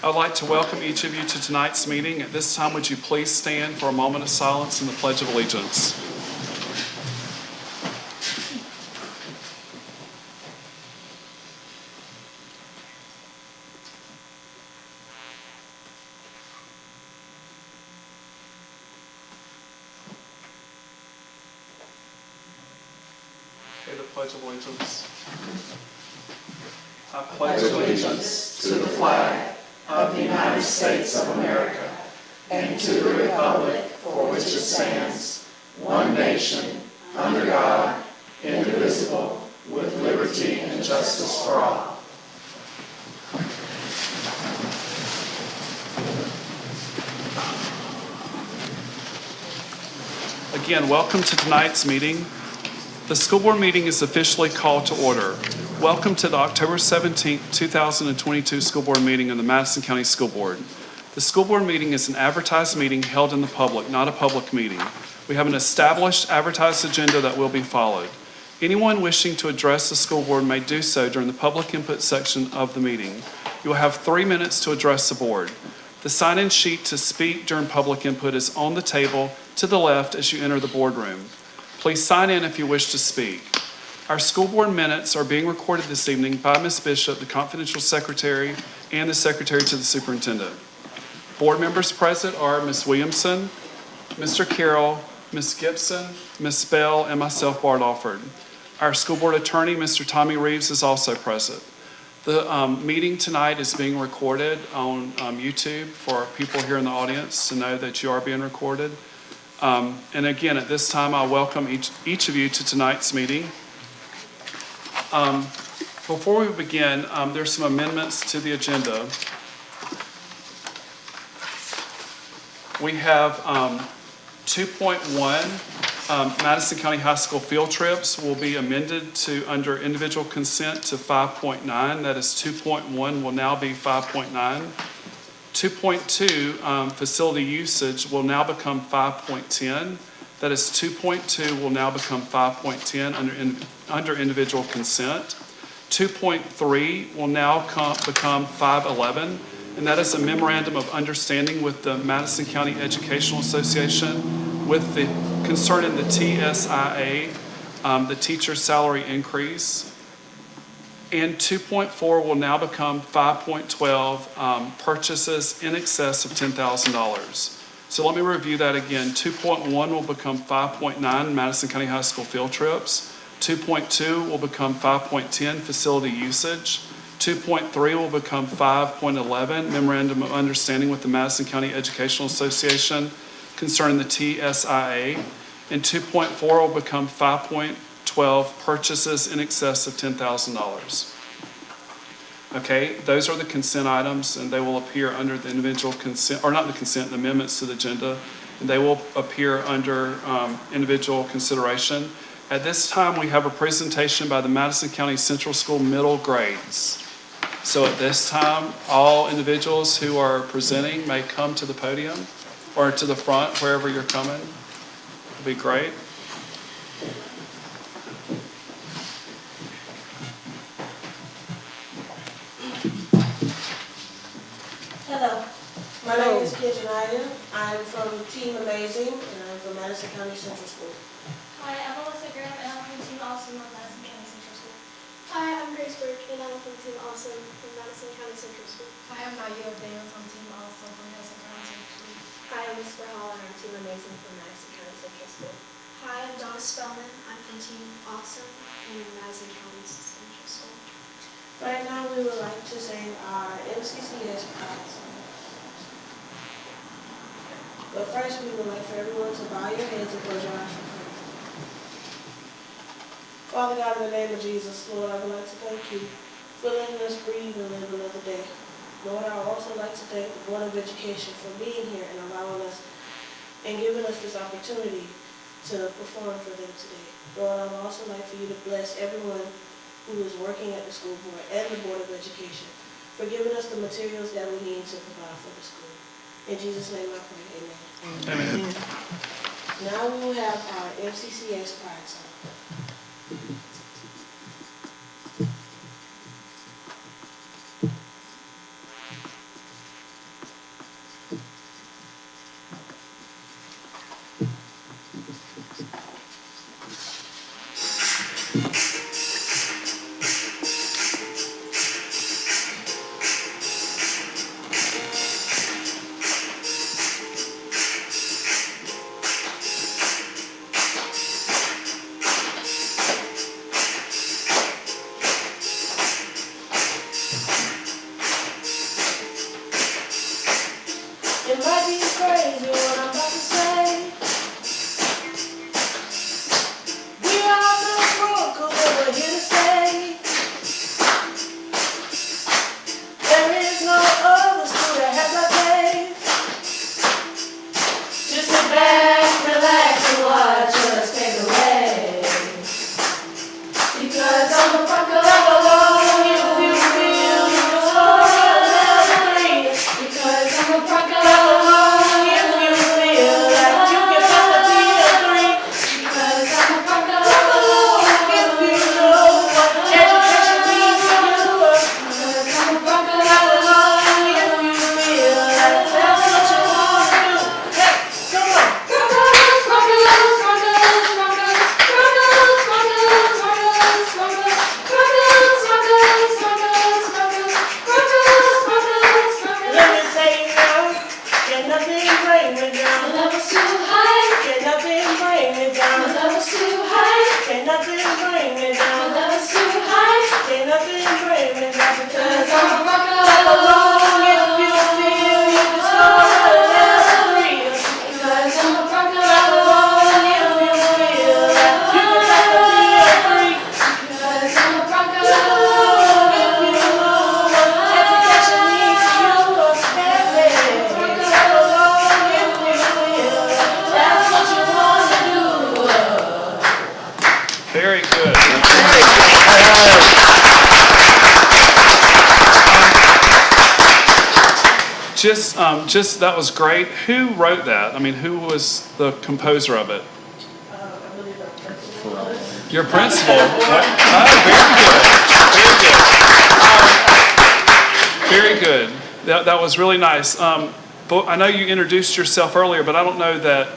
I'd like to welcome each of you to tonight's meeting. At this time, would you please stand for a moment of silence and the Pledge of Allegiance. Okay, the Pledge of Allegiance. I pledge allegiance to the flag of the United States of America and to the republic for which it stands, one nation, under God, indivisible, with liberty and justice for all. Again, welcome to tonight's meeting. The school board meeting is officially called to order. Welcome to the October 17, 2022 school board meeting of the Madison County School Board. The school board meeting is an advertised meeting held in the public, not a public meeting. We have an established advertised agenda that will be followed. Anyone wishing to address the school board may do so during the public input section of the meeting. You will have 3 minutes to address the board. The sign-in sheet to speak during public input is on the table to the left as you enter the boardroom. Please sign in if you wish to speak. Our school board minutes are being recorded this evening by Ms. Bishop, the confidential secretary, and the secretary to the superintendent. Board members present are Ms. Williamson, Mr. Carroll, Ms. Gibson, Ms. Bell, and myself, Bart Alford. Our school board attorney, Mr. Tommy Reeves, is also present. The meeting tonight is being recorded on YouTube for people here in the audience to know that you are being recorded. And again, at this time, I welcome each of you to tonight's meeting. Before we begin, there's some amendments to the agenda. We have 2.1, Madison County High School field trips will be amended to under individual consent to 5.9. That is 2.1 will now be 5.9. 2.2, facility usage will now become 5.10. That is 2.2 will now become 5.10 under individual consent. 2.3 will now become 5.11, and that is a memorandum of understanding with the Madison County Educational Association with the concerning the TSIA, the teacher salary increase. And 2.4 will now become 5.12, purchases in excess of $10,000. So let me review that again. 2.1 will become 5.9, Madison County High School field trips. 2.2 will become 5.10, facility usage. 2.3 will become 5.11, memorandum of understanding with the Madison County Educational Association concerning the TSIA. And 2.4 will become 5.12, purchases in excess of $10,000. Okay, those are the consent items, and they will appear under the individual consent, or not the consent, the amendments to the agenda, and they will appear under individual consideration. At this time, we have a presentation by the Madison County Central School middle grades. So at this time, all individuals who are presenting may come to the podium or to the front, wherever you're coming. It'll be great. Hello, my name is Kijanaya. I'm from Team Amazing, and I'm from Madison County Central School. Hi, I'm Alyssa Graham, and I'm from Team Awesome of Madison County Central School. Hi, I'm Grace Burke, and I'm from Team Awesome from Madison County Central School. Hi, I'm Nadia Daniels from Team Awesome from Madison County Central School. Hi, I'm Miss Hall, and I'm Team Amazing from Madison County Central School. Hi, I'm Donna Spellman. I'm from Team Awesome in Madison County Central School. Right now, we would like to sing our MCCS pride song. But first, we would like for everyone to bow your heads and close your eyes for prayer. Father God, in the name of Jesus, Lord, I would like to thank you for letting us breathe and live another day. Lord, I would also like to thank the Board of Education for being here and allowing us and giving us this opportunity to perform for them today. Lord, I would also like for you to bless everyone who is working at the school board and the Board of Education for giving us the materials that we need to provide for the school. In Jesus' name I pray, amen. Amen. Now we will have our MCCS pride song. It might be crazy what I'm about to say. We all know broke 'cause we're here to stay. There is no other school that has our taste. Just sit back, relax, and watch us fade away. Because I'm a rocker alone, if you feel you can slow down and breathe. Because I'm a rocker alone, if you feel like you can pass the beat of three. Because I'm a rocker alone, if you know what education means to you. Because I'm a rocker alone, if you feel like that's what you want to do. Hey, come on. Rockers, rockers, rockers, rockers, rockers, rockers, rockers, rockers, rockers, rockers, rockers, rockers, rockers, rockers, rockers. Let me tell you now, can nothing bring me down. The level's too high, Can nothing bring me the down. level's too high, Can nothing bring me the down. level's too high. Can nothing bring me down. Because I'm a rocker alone, if alone. you feel you can slow down and breathe. Because I'm a rocker Alone, if you feel like you can pass the beat of three. Because I'm a rocker Alone, if you alone. know what education means to you. Hey, alone, if you feel like that's what you want to do. Very good. That was great. Who wrote that? I mean, who was the composer of it? Your principal. What? Oh, very good. Very good. That was really nice. But I know you introduced yourself earlier, but I don't know that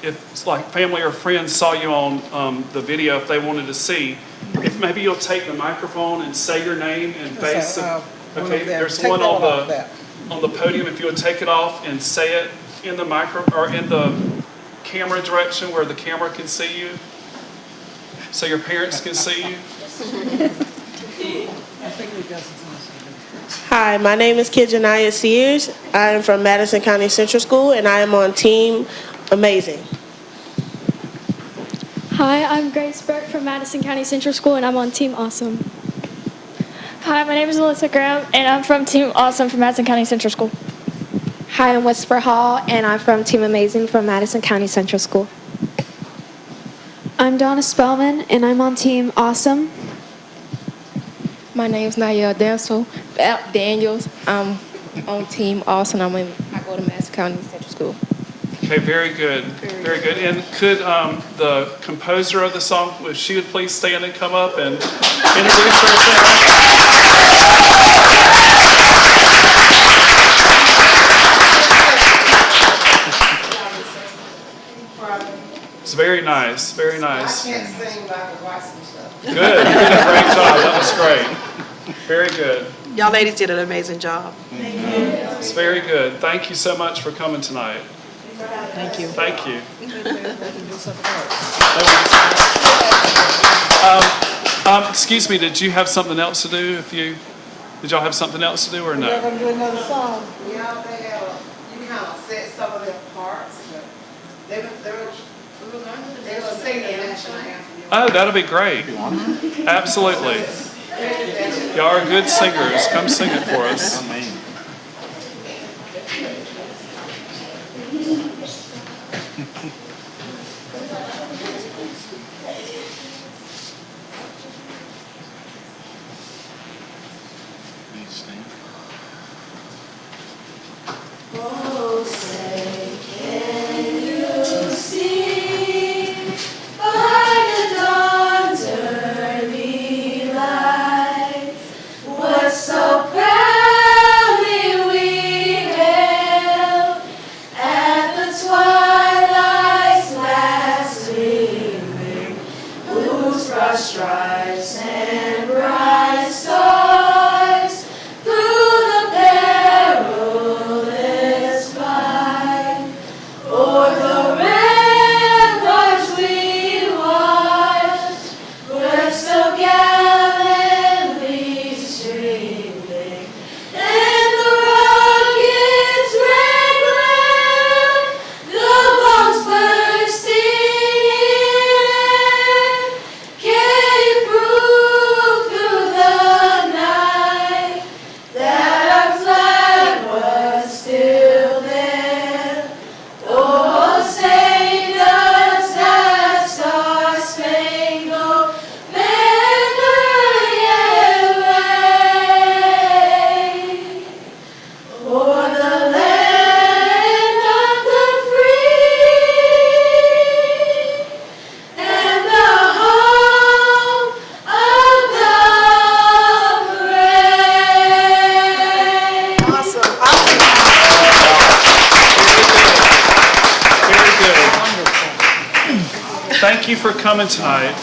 if like family or friends saw you on the video, if they wanted to see, if maybe you'll take the microphone and say your name and face. Okay, there's one on the podium. If you would take it off and say it in the or in the camera direction where the camera can see you, so your parents can see you. Hi, my name is Kijanaya Sears. I am from Madison County Central School, and I am on Team Amazing. Hi, I'm Grace Burke from Madison County Central School, and I'm on Team Awesome. Hi, my name is Alyssa Graham, and I'm from Team Awesome from Madison County Central School. Hi, I'm Whisper Hall, and I'm from Team Amazing from Madison County Central School. I'm Donna Spellman, and I'm on Team Awesome. My name is Nayel Daniels. I'm on Team Awesome. I go to Madison County Central School. Okay, very good, very good. And could the composer of the song, if she would please stand and come up and introduce herself? It's very nice, very nice. I can't sing, but I can write some stuff. Good, you did a great job. That was great. Very good. Y'all ladies did an amazing job. It's very good. Thank you so much for coming tonight. Thank you. Thank you. Excuse me, did you have something else to do? Did y'all have something else to do or no? We're gonna do another song. Yeah, you kind of set some of their parts, but they were singing the national anthem. Oh, that'll be great. Absolutely. Y'all are good singers. Come sing it for us. Oh, say, can you see by the dawn's early light what so proudly we hailed at the twilight's last gleaming, whose thank you for coming tonight.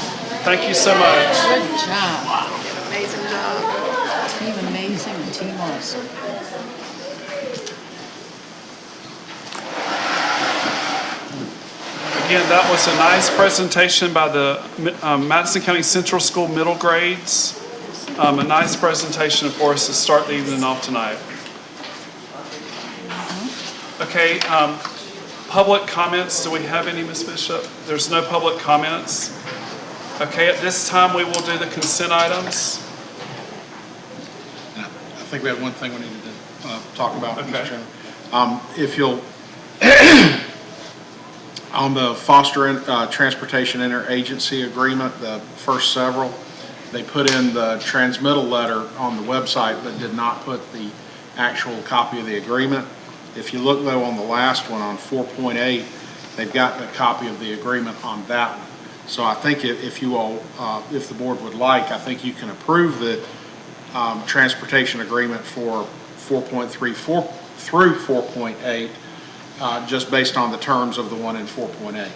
Thank you so much. Good job. Amazing job. Team amazing and team awesome. Again, that was a nice presentation by the Madison County Central School middle grades. A nice presentation for us to start the evening off tonight. Okay, public comments. Do we have any, Ms. Bishop? There's no public comments. Okay, at this time we will do the consent items. I think we have one thing we need to talk about, Okay. Mr. Chairman. If you'll, on the foster transportation interagency agreement, the first several, they put in the transmittal letter on the website, but did not put the actual copy of the agreement. If you look though on the last one on 4.8, they've got the copy of the agreement on that one. So I think if you all, if the board would like, I think you can approve the transportation agreement for 4.34 through 4.8, just based on the terms of the one in 4.8.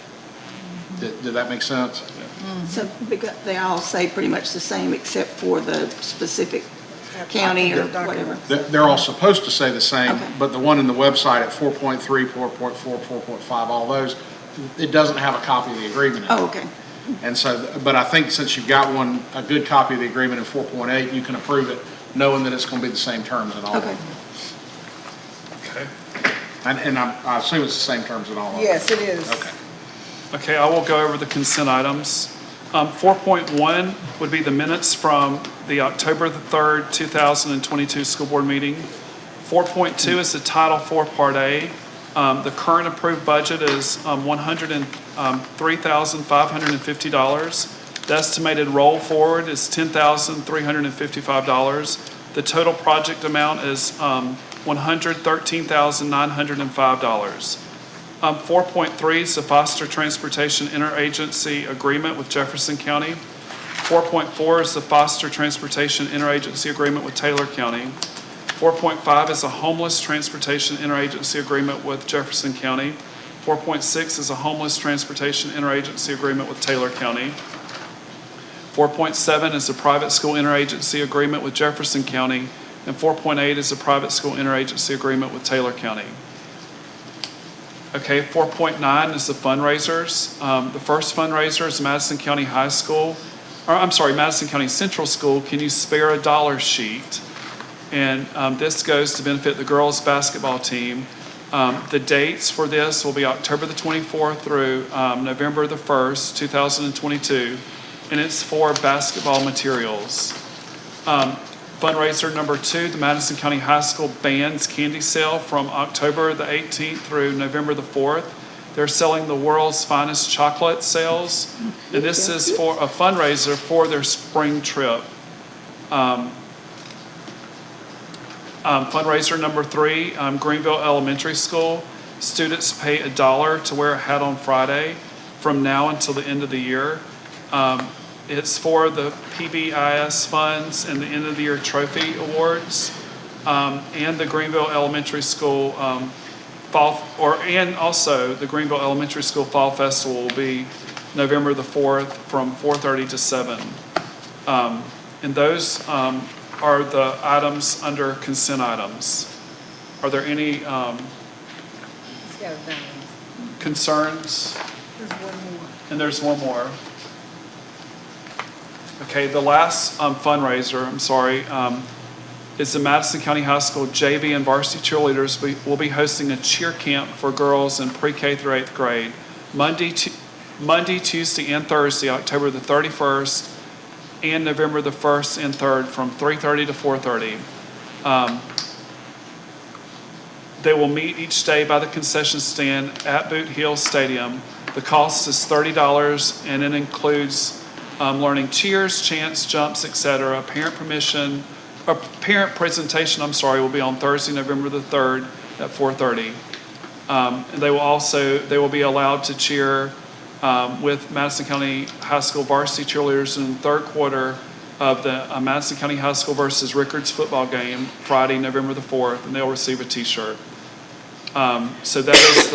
Did that make sense? So because they all say pretty much the same except for the specific county or whatever. They're all supposed to say the same, Okay. but the one in the website at 4.3, 4.4, 4.5, all those, it doesn't have a copy of the agreement in it. Oh, okay. And so, but I think since you've got one, a good copy of the agreement in 4.8, you can approve it knowing that it's going to be the same terms in all of Okay. them. Okay. And I assume it's the same terms in all of them. Yes, it is. Okay. Okay, I will go over the consent items. 4.1 would be the minutes from the October the 3rd, 2022 school board meeting. 4.2 is the Title IV Part A. The current approved budget is $103,550. The estimated roll forward is $10,355. The total project amount is $113,905. 4.3 is the Foster Transportation Interagency Agreement with Jefferson County. 4.4 is the Foster Transportation Interagency Agreement with Taylor County. 4.5 is a Homeless Transportation Interagency Agreement with Jefferson County. 4.6 is a Homeless Transportation Interagency Agreement with Taylor County. 4.7 is a Private School Interagency Agreement with Jefferson County. And 4.8 is a Private School Interagency Agreement with Taylor County. Okay, 4.9 is the fundraisers. The first fundraiser is Madison County High School, or I'm sorry, Madison County Central School. Can you spare a dollar sheet? And this goes to benefit the girls basketball team. The dates for this will be October the 24th through November the 1st, 2022, and it's for basketball materials. Fundraiser number 2, the Madison County High School Band's Candy Sale from October the 18th through November the 4th. They're selling the world's finest chocolate sales, and this is for a fundraiser for their spring trip. Fundraiser number 3, Greenville Elementary School. Students pay $1 to wear a hat on Friday from now until the end of the year. It's for the PBIS funds and the end of the year trophy awards, and the Greenville Elementary School and also the Greenville Elementary School Fall Festival will be November the 4th from 4:30 to 7. And those are the items under consent items. Are there any concerns? There's one more. And there's one more. Okay, the last fundraiser, is the Madison County High School JV and varsity cheerleaders will be hosting a cheer camp for girls in pre-K through 8th grade, Monday, Tuesday, and Thursday, October the 31st, and November the 1st and 3rd from 3:30 to 4:30. They will meet each day by the concession stand at Boot Hill Stadium. The cost is $30, and it includes learning cheers, chants, jumps, etc. Parent presentation, will be on Thursday, November the 3rd at 4:30. And they will be allowed to cheer with Madison County High School varsity cheerleaders in the third quarter of the Madison County High School versus Rickards football game, Friday, November the 4th, and they'll receive a t-shirt. So that is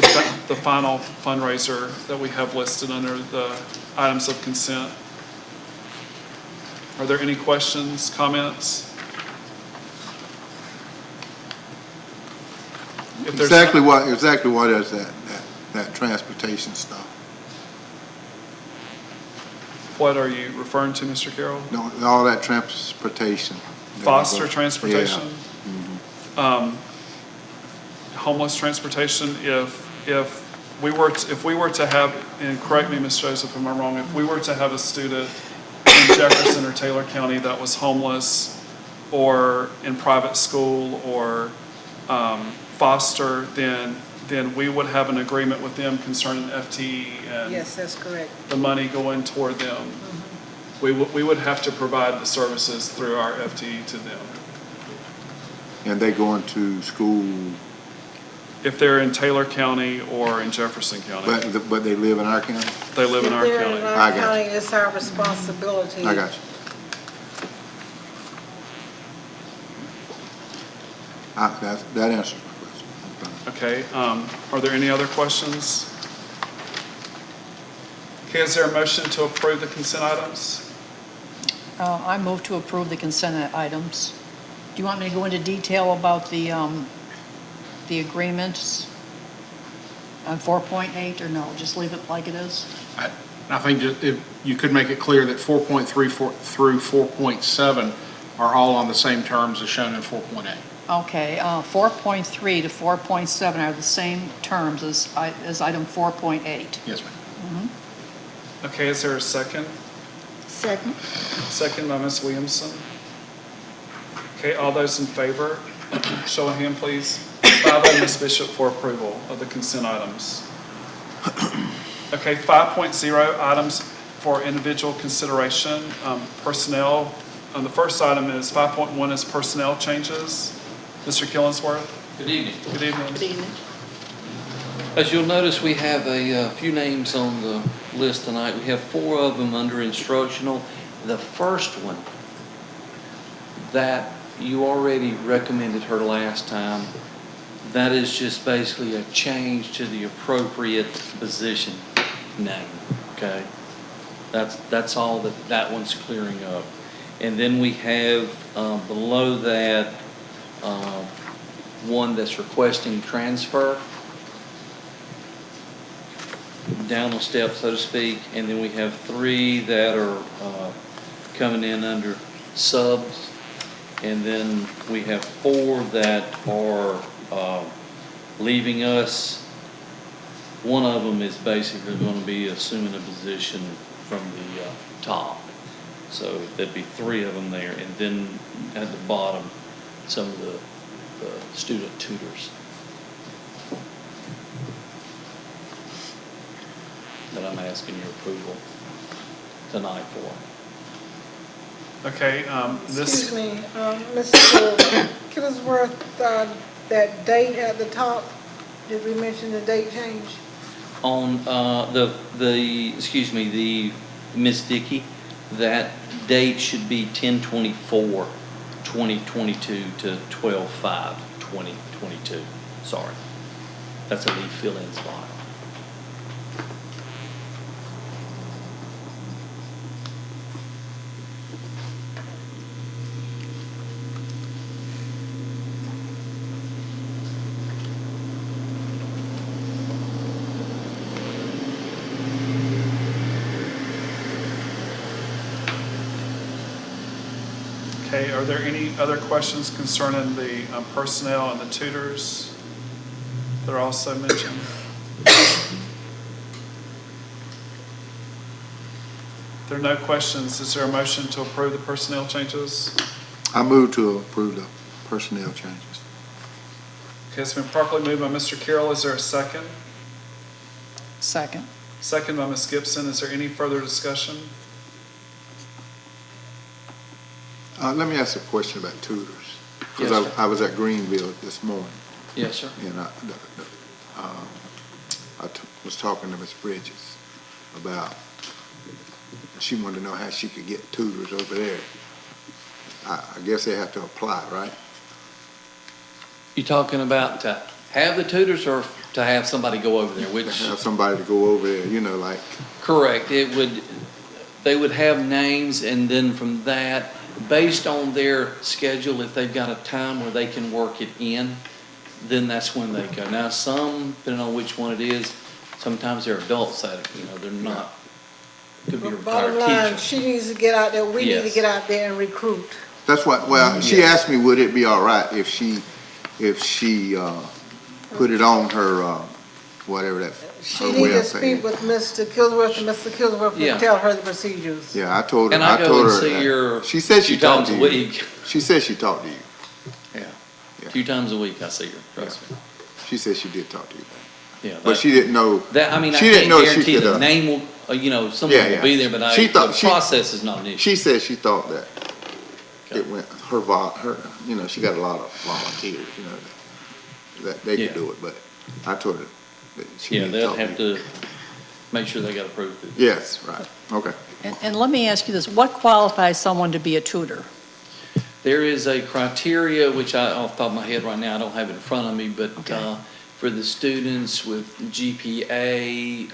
the final fundraiser that we have listed under the items of consent. Are there any questions, comments? If there's Exactly what is that transportation stuff? What are you referring to, Mr. Carroll? No, all that transportation. Foster transportation? Yeah. Homeless transportation, if we were to have, and correct me, Ms. Joseph, if I'm wrong, if we were to have a student in Jefferson or Taylor County that was homeless or in private school or foster, then we would have an agreement with them concerning FTE and Yes, that's correct. the money going toward them. We would have to provide the services through our FTE to them. And they going to school, If they're in Taylor County or in Jefferson County, but they live in our county? they live in our county. I got you. It's our responsibility. I got you. That answers my question. Okay, are there any other questions? Okay, is there a motion to approve the consent items? I move to approve the consent items. Do you want me to go into detail about the agreements on 4.8 or no? Just leave it like it is? I think if you could make it clear that 4.3 through 4.7 are all on the same terms as shown in 4.8. Okay, 4.3 to 4.7 are the same terms as item 4.8. Yes, ma'am. Okay, is there a second? Second. Second by Ms. Williamson. Okay, all those in favor, show of hand, please. 5-0, Ms. Bishop, for approval of the consent items. Okay, 5.0, items for individual consideration. Personnel, the first item is 5.1 is personnel changes. Mr. Killingsworth? Good evening. Good evening. Good evening. As you'll notice, we have a few names on the list tonight. We have 4 of them under instructional. The first one that you already recommended her last time, that is just basically a change to the appropriate position name, okay? That's all that one's clearing up. And then we have below that one that's requesting transfer, down a step, so to speak, and then we have 3 that are coming in under subs, and then we have 4 that are leaving us. One of them is basically going to be assuming a position from the top, so there'd be 3 of them there, and then at the bottom, some of the student tutors that I'm asking your approval tonight for. Okay, this. Excuse me, Mr. Killingsworth, that date at the top, did we mention the date change? On the Miss Dickey, that date should be 10/24/2022 to 12/5/2022. Sorry. That's a leave fill-in spot. Okay, are there any other questions concerning the personnel and the tutors that are also mentioned? If there are no questions, is there a motion to approve the personnel changes? I move to approve the personnel changes. Okay, it's been properly moved by Mr. Carroll. Is there a second? Second. Second by Ms. Gibson. Is there any further discussion? Let me ask a question about tutors. Yes, Because sir. I was at Greenville this morning, Yes, sir. and I was talking to Ms. Bridges about, she wanted to know how she could get tutors over there. I guess they have to apply, right? You talking about to have the tutors or to have somebody go over there, which. Have somebody to go over there, like. Correct. They would have names, and then from that, based on their schedule, if they've got a time where they can work it in, then that's when they go. Now, some, depending on which one it is, sometimes they're adults that, they're not, could be a Bottom retired line, teacher. she needs to get out there, we need to Yes. get out there and recruit. That's what, well, she Yes. asked me, would it be all right if she put it on her, whatever that, She her needs to web speak page. with Mr. Kilsworth, and Mr. Kilsworth Yeah. will tell her the procedures. Yeah, I told her, And I go and see that. her She said she few talked times to a you. week. She said she talked to you. Yeah. Yeah. A few times a week I see her, trust me. She said she did talk to you. Yeah. But she didn't know. That, I mean, I she didn't can't know she guarantee could, the name will, someone Yeah, yeah. will be there, but She thought- the process is not an issue. She said she thought that it went, her, she got a lot of volunteers, that they Yeah. could do it, but I told her that she Yeah, needed to they'll talk have to you. to make sure they got approved. Yes, right, okay. And let me ask you this, what qualifies someone to be a tutor? There is a criteria, which off the top of my head right now, I don't have it in front of me, but Okay. for the students with GPA,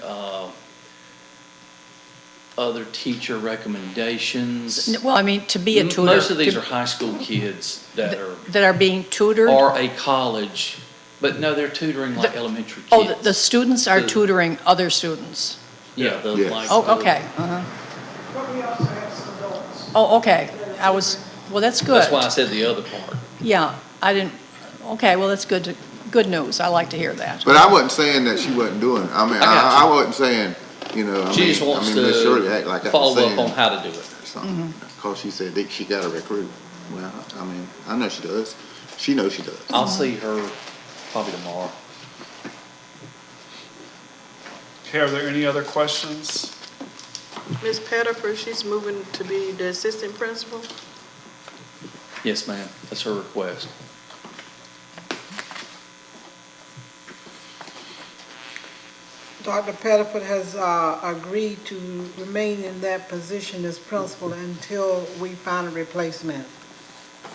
other teacher recommendations. Well, I mean, to be a tutor. Most of these to- are high school kids that are being tutored? or a college, but no, they're tutoring like elementary kids. Oh, the students are The- tutoring other students? Yeah, the Yes. like. Oh, the- okay, But we also have some adults. Oh, okay, well, that's good. That's why I said the other part. Yeah, I didn't, okay, well, that's good news, I like to hear that. But I wasn't saying that she wasn't doing it. I mean, I got you. I wasn't saying, She just wants Miss Shirley act like I to was follow saying up on how to do it. something. Cause she said that she got a recruit. Well, I know she does. She knows she does. I'll see her probably tomorrow. Okay, are there any other questions? Ms. Pettiford, she's moving to be the assistant principal. Yes, ma'am, that's her request. Dr. Pettiford has agreed to remain in that position as principal until we find a replacement.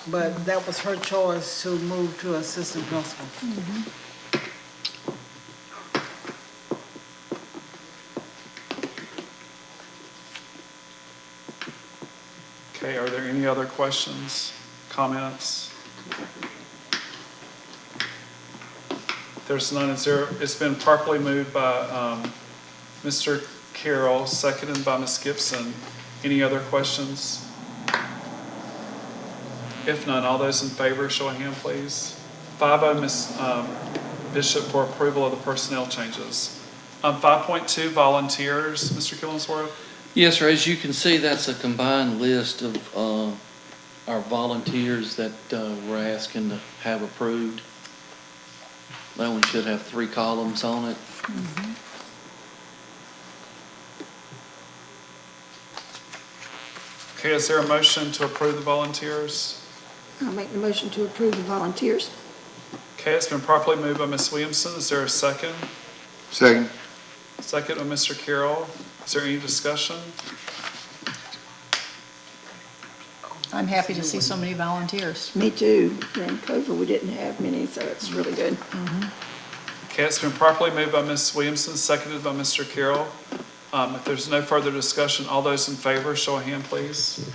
But that was her choice to move to assistant principal. Okay, are there any other questions, comments? There's none. It's been properly moved by Mr. Carroll, seconded by Ms. Gibson. Any other questions? If none, all those in favor, show of hand, please. 5-0, Ms. Bishop, for approval of the personnel changes. 5.2, volunteers, Mr. Killingsworth. Yes, sir, as you can see, that's a combined list of our volunteers that we're asking to have approved. That one should have 3 columns on it. Okay, is there a motion to approve the volunteers? I'll make the motion to approve the volunteers. Okay, it's been properly moved by Ms. Williamson. Is there a second? Second. Second by Mr. Carroll. Is there any discussion? I'm happy to see so many volunteers. Me too. During COVID, we didn't have many, so it's really good. Okay, it's been properly moved by Ms. Williamson, seconded by Mr. Carroll. If there's no further discussion, all those in favor, show of hand, please.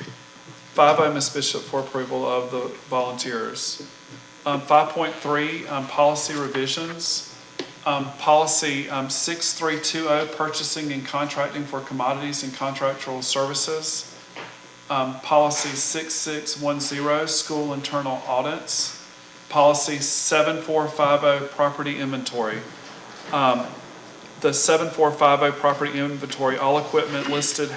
5-0, Ms. Bishop, for approval of the volunteers. 5.3, policy revisions. Policy 6320, purchasing and contracting for commodities and contractual services. Policy 6610, school internal audits. Policy 7450, property inventory. The 7450 property inventory, all equipment listed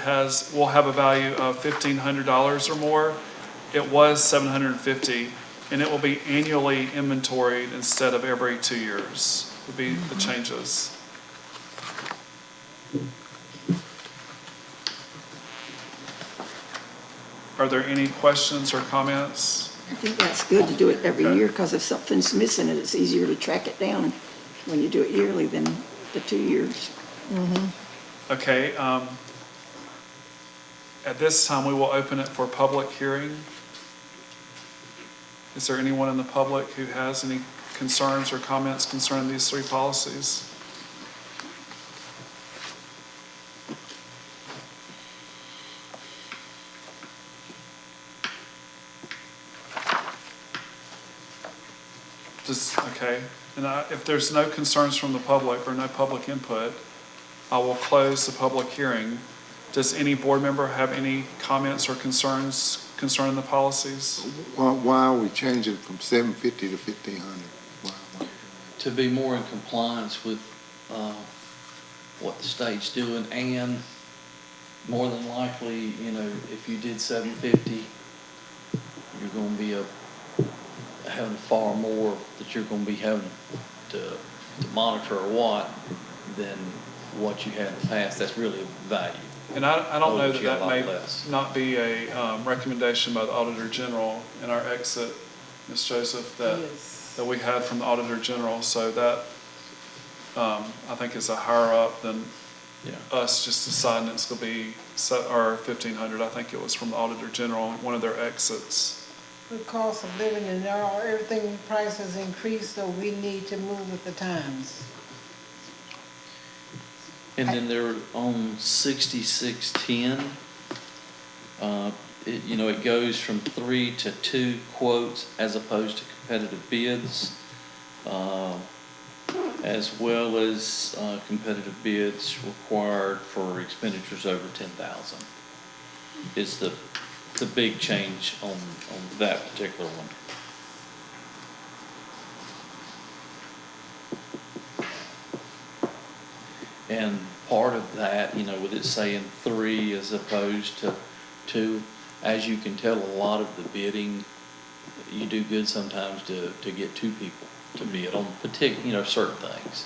will have a value of $1,500 or more. It was $750, and it will be annually inventoried instead of every 2 years, would be the changes. Are there any questions or comments? I think that's good to do it every year, because if something's missing, it's easier to track it down when you do it yearly than the 2 years. Okay, at this time, we will open it for public hearing. Is there anyone in the public who has any concerns or comments concerning these three policies? Okay, and if there's no concerns from the public or no public input, I will close the public hearing. Does any board member have any comments or concerns concerning the policies? Why are we changing from 750 to 1,500? To be more in compliance with what the state's doing, and more than likely, if you did 750, you're going to be having far more that you're going to be having to monitor or what than what you had in the past. That's really a value. And I don't know that You got a that lot may less. not be a recommendation by the Auditor General in our exit, Ms. Joseph, that we had from the Auditor General. So that, I think, is a higher up than us just deciding it's going to be or 1,500. I think it was from the Auditor General, one of their exits. The cost of living and everything prices increased, so we need to move with the times. And then they're on 6610. It goes from 3 to 2 quotes as opposed to competitive bids, as well as competitive bids required for expenditures over 10,000. Is the big change on that particular one. And part of that, with it saying 3 as opposed to 2, as you can tell, a lot of the bidding, you do good sometimes to get 2 people to bid on certain things.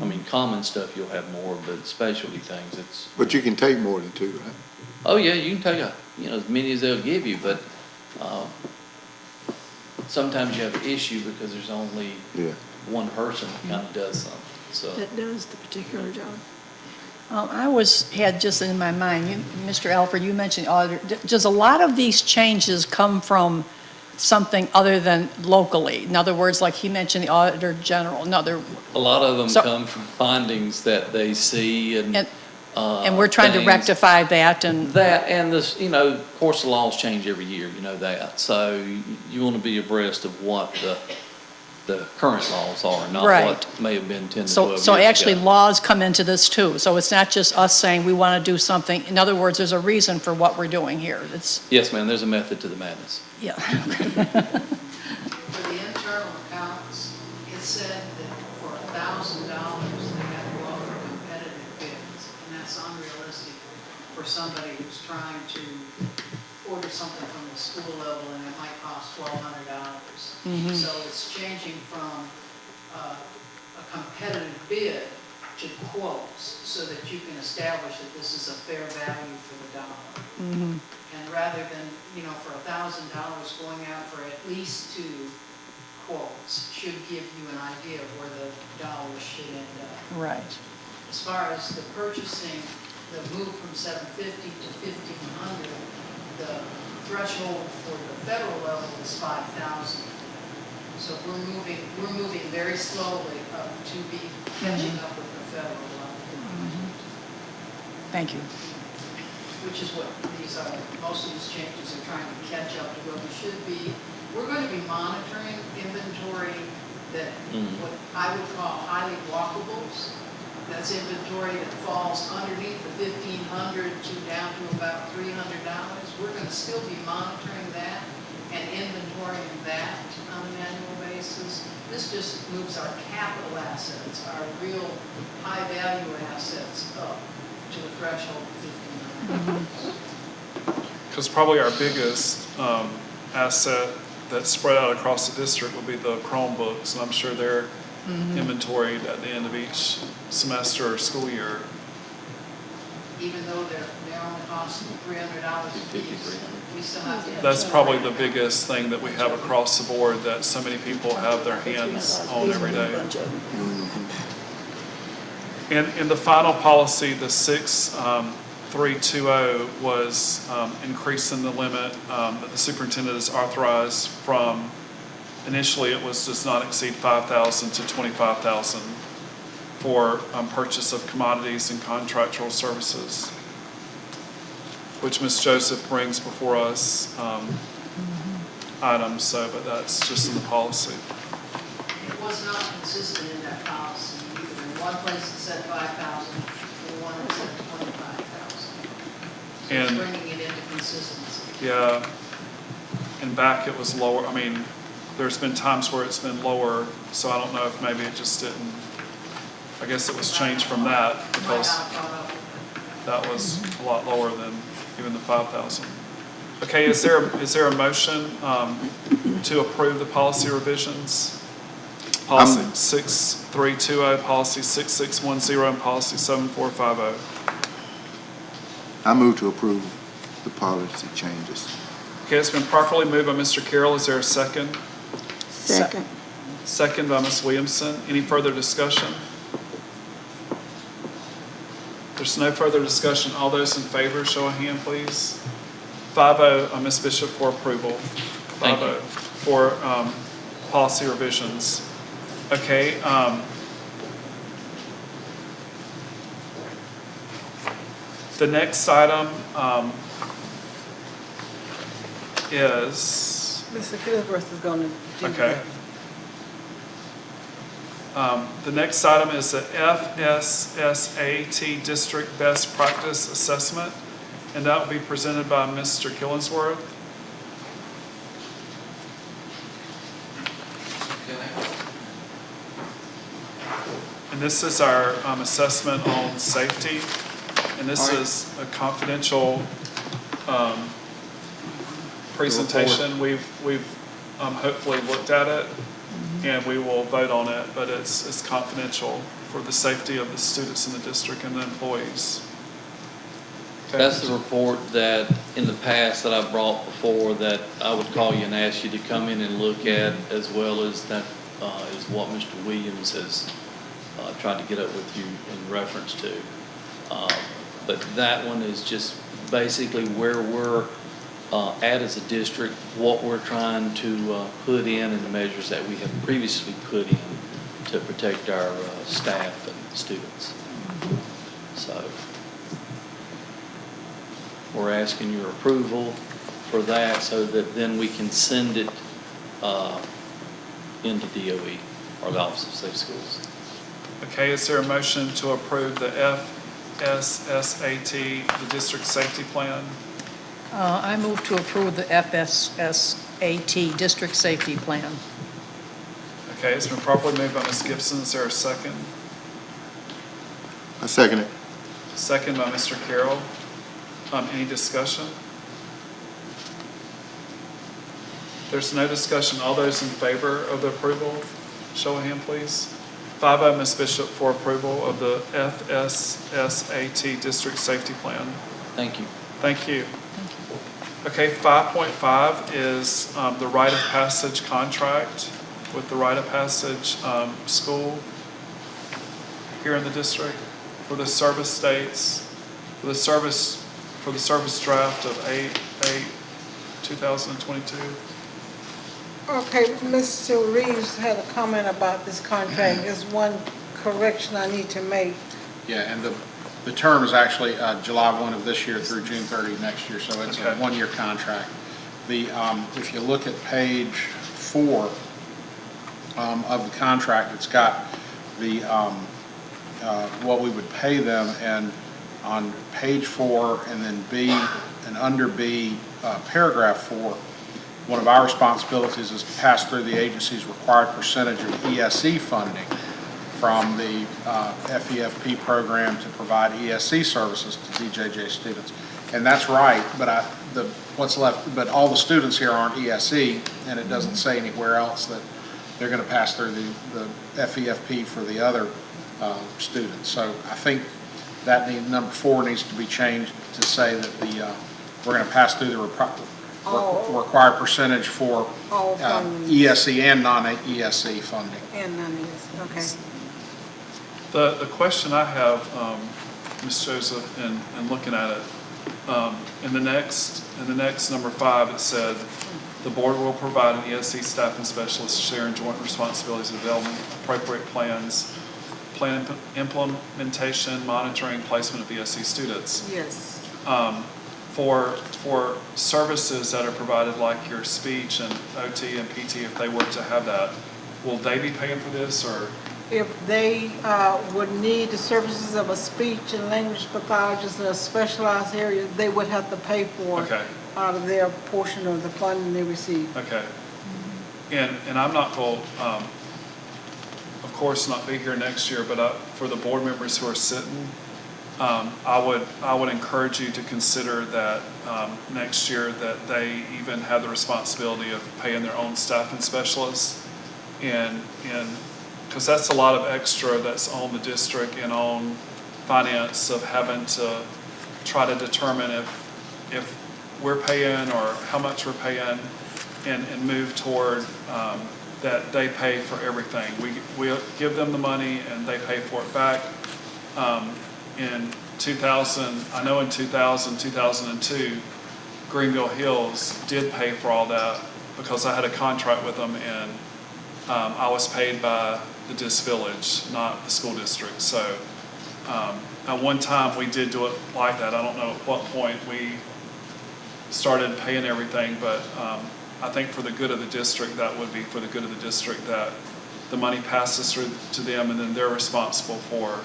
I mean, common stuff you'll have more, but specialty things, it's... But you can take more than 2, right? Oh, yeah, you can take as many as they'll give you, but sometimes you have an issue because there's only one person that kind of does something. So That does the particular job. I had just in my mind, Mr. Alford, you mentioned auditor. Does a lot of these changes come from something other than locally? In other words, like he mentioned the Auditor General. a lot of them come from findings that they see and we're trying to rectify that and this, of course, the laws change every year, that. So you want to be abreast of what the current laws are, not what may have been 10 to 12 years So actually ago. laws come into this too. So it's not just us saying we want to do something. In other words, there's a reason for what we're doing here. Yes, ma'am, there's a method to the madness. Yeah. For the internal accounts, it said that for $1,000, they had to go out for competitive bids, and that's unrealistic for somebody who's trying to order something from the school level, and it might cost $1,200. So it's changing from a competitive bid to quotes, so that you can establish that this is a fair value for the dollar. And rather than, for $1,000 going out for at least 2 quotes should give you an idea of where the dollars should end up. Right. As far as the purchasing, the move from 750 to 1,500, the threshold for the federal level is 5,000. So we're moving very slowly up to be catching up with the federal level. Thank you. Which is what these are. Most of these changes are trying to catch up to where we should be. We're going to be monitoring inventory that what I would call highly walkables. That's inventory that falls underneath the $1,500 to down to about $300. We're going to still be monitoring that and inventorying that on an annual basis. This just moves our capital assets, our real high value assets up to the threshold of $1,500. Because probably our biggest asset that's spread out across the district will be the Chromebooks, and I'm sure they're inventoried at the end of each semester or school year. Even though they're only costing $300 a piece, we still have to. That's probably the biggest thing that we have across the board that so many people have their hands on every day. And in the final policy, the 6320 was increasing the limit that the superintendent is authorized from initially it was does not exceed 5,000 to 25,000 for purchase of commodities and contractual services, which Ms. Joseph brings before us items, so, but that's just in the policy. It was not consistent in that policy. Either in one place it said 5,000, and one it said 25,000. So it's And- bringing it into consistency. Yeah, and back it was lower. I mean, there's been times where it's been lower, so I don't know if maybe it just didn't, I guess it was changed from that because that was a lot lower than even the 5,000. Okay, is there a motion to approve the policy revisions? Policy 6320, policy 6610, and policy 7450. I move to approve the policy changes. Okay, it's been properly moved by Mr. Carroll. Is there a second? Second. Second by Ms. Williamson. Any further discussion? There's no further discussion. All those in favor, show a hand, please. 5-0, Ms. Bishop, for approval. Thank you. 5-0 for policy revisions. Okay. The next item is... Mr. Kilsworth is going to do Okay. that. The next item is the FSSAT District Best Practice Assessment, and that will be presented by Mr. Killingsworth. And this is our assessment on safety, and this is a confidential presentation. We've hopefully looked at it, and we will vote on it, but it's confidential for the safety of the students in the district and the employees. Okay. That's the report that in the past that I brought before that I would call you and ask you to come in and look at, as well as that is what Mr. Williams has tried to get up with you in reference to. But that one is just basically where we're at as a district, what we're trying to put in, and the measures that we have previously put in to protect our staff and students. So we're asking your approval for that so that then we can send it into DOE, or the Office of Safe Schools. Okay, is there a motion to approve the FSSAT, the district safety plan? I move to approve the FSSAT District Safety Plan. Okay, it's been properly moved by Ms. Gibson. Is there a second? I second it. Second by Mr. Carroll. Any discussion? There's no discussion. All those in favor of the approval, show of hand, please. 5-0, Ms. Bishop, for approval of the FSSAT District Safety Plan. Thank you. Thank you. Okay, 5.5 is the rite of passage contract with the rite of passage school here in the district for the service dates, for the service draft of 8/8/2022. Okay, Mr. Reeves had a comment about this contract. There's one correction I need to make. Yeah, and the term is actually July 1 of this year through June 30 next year, so it's a one-year contract. If you look at page 4 of the contract, it's got the what we would pay them, and on page 4 and then B and under B, paragraph 4, one of our responsibilities is to pass through the agency's required percentage of ESE funding from the FEFP program to provide ESE services to DJJ students. And that's right, but what's left, but all the students here aren't ESE, and it doesn't say anywhere else that they're going to pass through the FEFP for the other students. So I think that number 4 needs to be changed to say that we're going to pass through the required percentage for ESE and non-ESE funding. And non-ESE, okay. The question I have, Ms. Joseph, in looking at it, in the next number 5, it said The board will provide an ESC staff and specialist sharing joint responsibilities of development, appropriate plans, plan implementation, monitoring, placement of ESC students. Yes. For services that are provided like your speech and OT and PT, if they were to have that, will they be paying for this, or? If they would need the services of a speech and language pathologist in a specialized area, they would have to pay for it Okay. out of their portion of the funding they receive. Okay. And I'm not going to, of course, not be here next year, but for the board members who are sitting, I would encourage you to consider that next year that they even have the responsibility of paying their own staff and specialists, and because that's a lot of extra that's on the district and on finance of having to try to determine if we're paying or how much we're paying, and move toward that they pay for everything. We give them the money and they pay for it back. In 2000, I know in 2002, Greenville Hills did pay for all that because I had a contract with them, and I was paid by the Dis Village, not the school district. So at one time we did do it like that. I don't know at what point we started paying everything, but I think for the good of the district, that would be for the good of the district that the money passes through to them, and then they're responsible for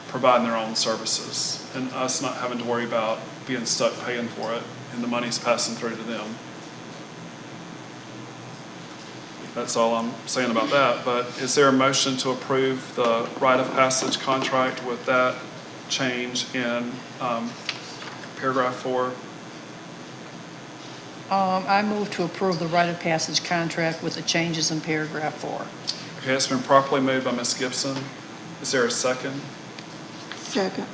providing their own services, and us not having to worry about being stuck paying for it, and the money's passing through to them. That's all I'm saying about that. But is there a motion to approve the rite of passage contract with that change in paragraph 4? I move to approve the rite of passage contract with the changes in paragraph 4. Okay, it's been properly moved by Ms. Gibson. Is there a second? Second.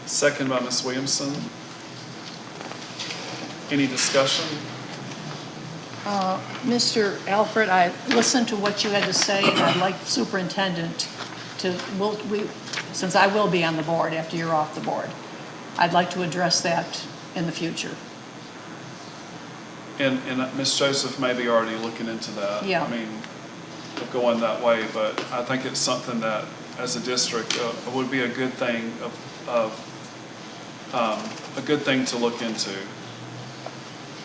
Second by Ms. Williamson. Any discussion? Mr. Alfred, I listened to what you had to say, and I'd like the superintendent to, since I will be on the board after you're off the board, I'd like to address that in the future. And Ms. Joseph may be already looking into that. Yeah. I mean, going that way, but I think it's something that, as a district, would be a good thing a good thing to look into.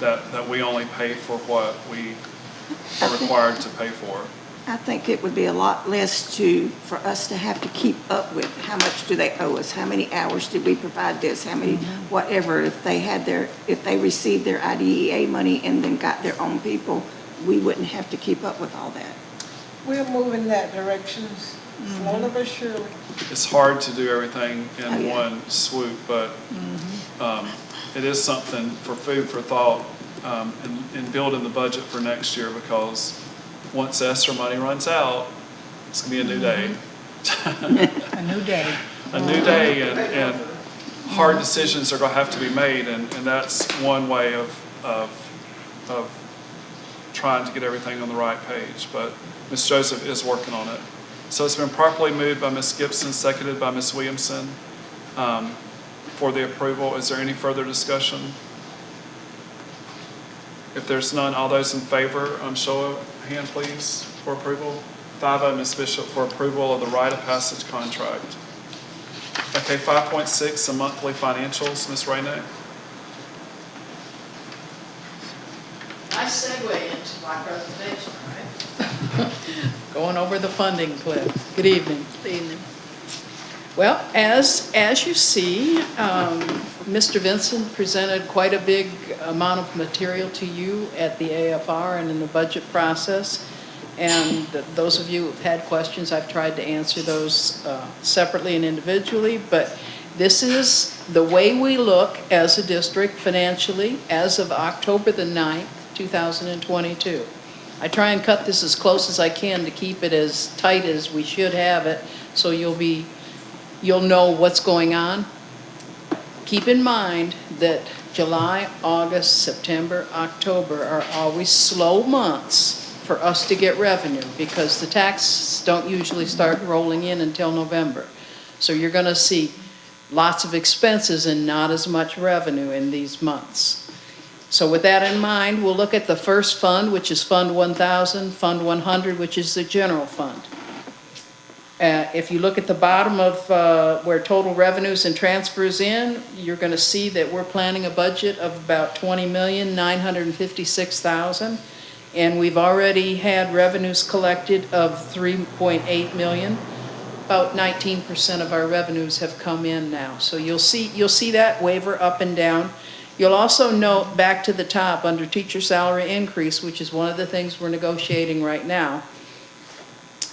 That we only pay for what we are required to pay for. I think it would be a lot less for us to have to keep up with how much do they owe us, how many hours did we provide this, how many, whatever. If they received their IDEA money and then got their own people, we wouldn't have to keep up with all that. We're moving that direction, slowly but surely. It's hard to do everything in one swoop, but it is something for food for thought in building the budget for next year, because once ESSER money runs out, it's going to be a new day. A new day. A new day, and hard decisions are going to have to be made, and that's one way of trying to get everything on the right page. But Ms. Joseph is working on it. So it's been properly moved by Ms. Gibson, seconded by Ms. Williamson for the approval. Is there any further discussion? If there's none, all those in favor, show of hand, please, for approval. 5-0, Ms. Bishop, for approval of the rite of passage contract. Okay, 5.6, the monthly financials, Ms. Rainick. Nice segue into my presentation, right? Going over the funding cliff. Good evening. Good evening. Well, as you see, Mr. Vincent presented quite a big amount of material to you at the AFR and in the budget process. And those of you who've had questions, I've tried to answer those separately and individually. But this is the way we look as a district financially as of October the 9th, 2022. I try and cut this as close as I can to keep it as tight as we should have it, so you'll know what's going on. Keep in mind that July, August, September, October are always slow months for us to get revenue, because the taxes don't usually start rolling in until November. So you're going to see lots of expenses and not as much revenue in these months. So with that in mind, we'll look at the first fund, which is Fund 1000, Fund 100, which is the general fund. If you look at the bottom of where total revenues and transfers in, you're going to see that we're planning a budget of about $20,956,000, and we've already had revenues collected of $3.8 million. About 19% of our revenues have come in now. So you'll see that waver up and down. You'll also note back to the top under teacher salary increase, which is one of the things we're negotiating right now.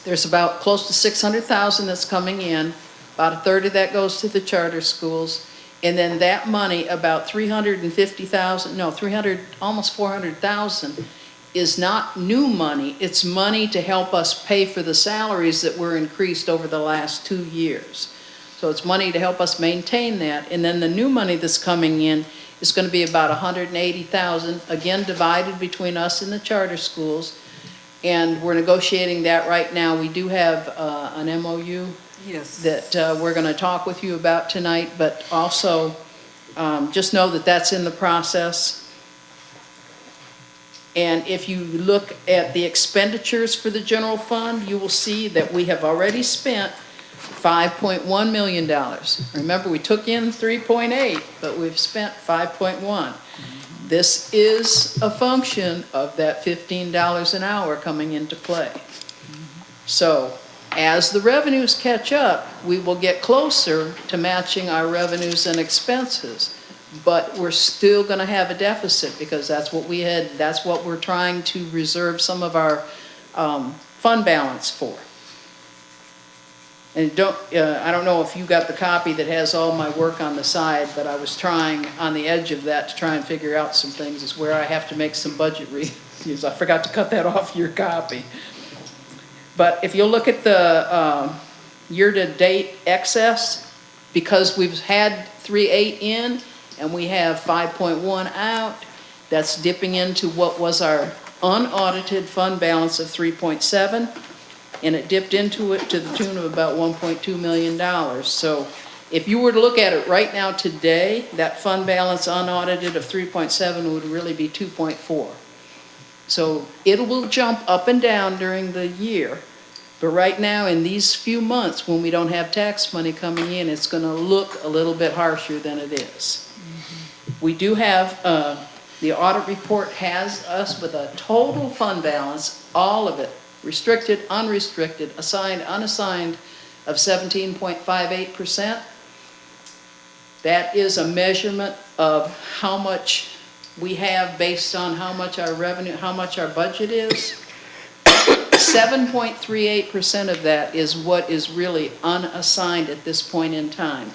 There's about close to $600,000 that's coming in. About a third of that goes to the charter schools. And then that money, about almost $400,000 is not new money. It's money to help us pay for the salaries that were increased over the last 2 years. So it's money to help us maintain that. And then the new money that's coming in is going to be about $180,000, again divided between us and the charter schools. And we're negotiating that right now. We do have an MOU that we're going to talk with you about tonight, but also just know that that's in the process. And if you look at the expenditures for the general fund, you will see that we have already spent $5.1 million. Remember, we took in 3.8, but we've spent 5.1. This is a function of that $15 an hour coming into play. So as the revenues catch up, we will get closer to matching our revenues and expenses. But we're still going to have a deficit because that's what we're trying to reserve some of our fund balance for. And I don't know if you got the copy that has all my work on the side, but I was trying on the edge of that to try and figure out some things. Is where I have to make some budget reviews. I forgot to cut that off your copy. But if you'll look at the year-to-date excess, because we've had 3.8 in and we have 5.1 out, that's dipping into what was our unaudited fund balance of 3.7. And it dipped into it to the tune of about $1.2 million. So if you were to look at it right now today, that fund balance unaudited of 3.7 would really be 2.4. So it will jump up and down during the year. But right now, in these few months, when we don't have tax money coming in, it's going to look a little bit harsher than it is. We do have, the audit report has us with a total fund balance, all of it, restricted, unrestricted, assigned, unassigned, of 17.58%. That is a measurement of how much we have based on how much our revenue, how much our budget is. 7.38% of that is what is really unassigned at this point in time.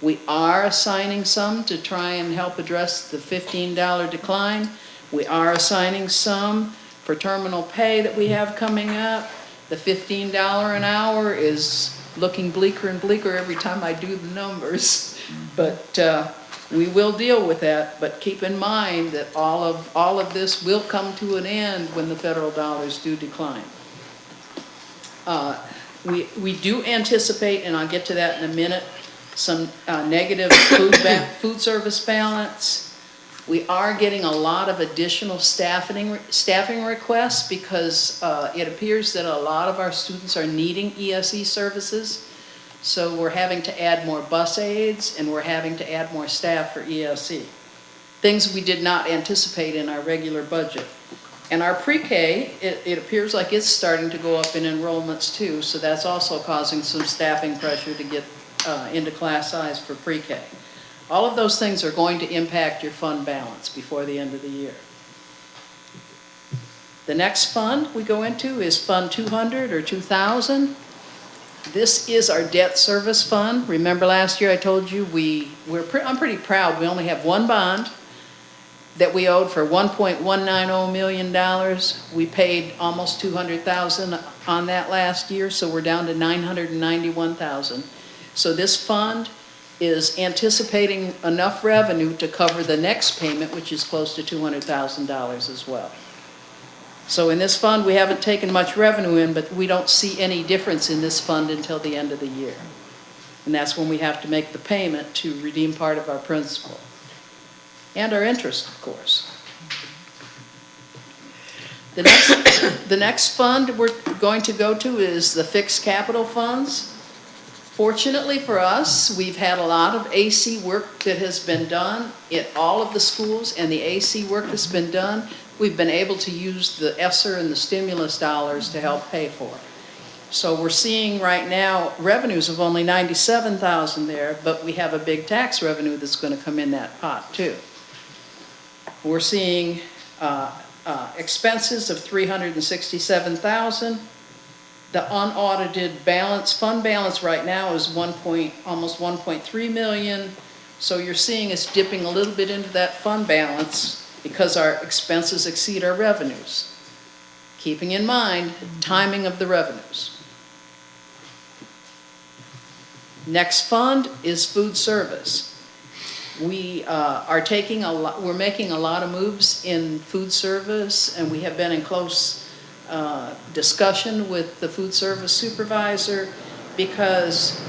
We are assigning some to try and help address the $15 decline. We are assigning some for terminal pay that we have coming up. The $15 an hour is looking bleaker and bleaker every time I do the numbers. But we will deal with that, but keep in mind that all of this will come to an end when the federal dollars do decline. We do anticipate, and I'll get to that in a minute, some negative food service balance. We are getting a lot of additional staffing requests because it appears that a lot of our students are needing ESE services. So we're having to add more bus aides and we're having to add more staff for ESE. Things we did not anticipate in our regular budget. And our pre-K, it appears like it's starting to go up in enrollments too, so that's also causing some staffing pressure to get into class size for pre-K. All of those things are going to impact your fund balance before the end of the year. The next fund we go into is Fund 200 or 2000. This is our debt service fund. Remember last year I told you I'm pretty proud. We only have one bond that we owed for $1.190 million. We paid almost $200,000 on that last year, so we're down to $991,000. So this fund is anticipating enough revenue to cover the next payment, which is close to $200,000 as well. So in this fund, we haven't taken much revenue in, but we don't see any difference in this fund until the end of the year. And that's when we have to make the payment to redeem part of our principal. And our interest, of course. The next fund we're going to go to is the fixed capital funds. Fortunately for us, we've had a lot of AC work that has been done at all of the schools, and the AC work that's been done, we've been able to use the ESSER and the stimulus dollars to help pay for it. So we're seeing right now revenues of only $97,000 there, but we have a big tax revenue that's going to come in that pot too. We're seeing expenses of $367,000. The unaudited balance, fund balance right now is almost 1.3 million. So you're seeing us dipping a little bit into that fund balance because our expenses exceed our revenues. Keeping in mind, timing of the revenues. Next fund is food service. We are we're making a lot of moves in food service, and we have been in close discussion with the food service supervisor, because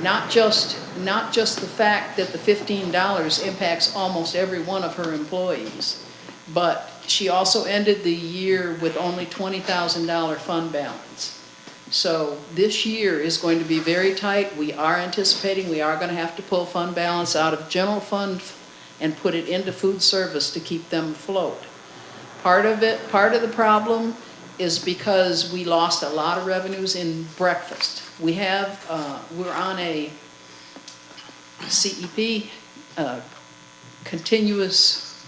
not just the fact that the $15 impacts almost every one of her employees, but she also ended the year with only $20,000 fund balance. So this year is going to be very tight. We are anticipating we are going to have to pull fund balance out of general fund and put it into food service to keep them afloat. Part of the problem is because we lost a lot of revenues in breakfast. We're on a CEP, continuous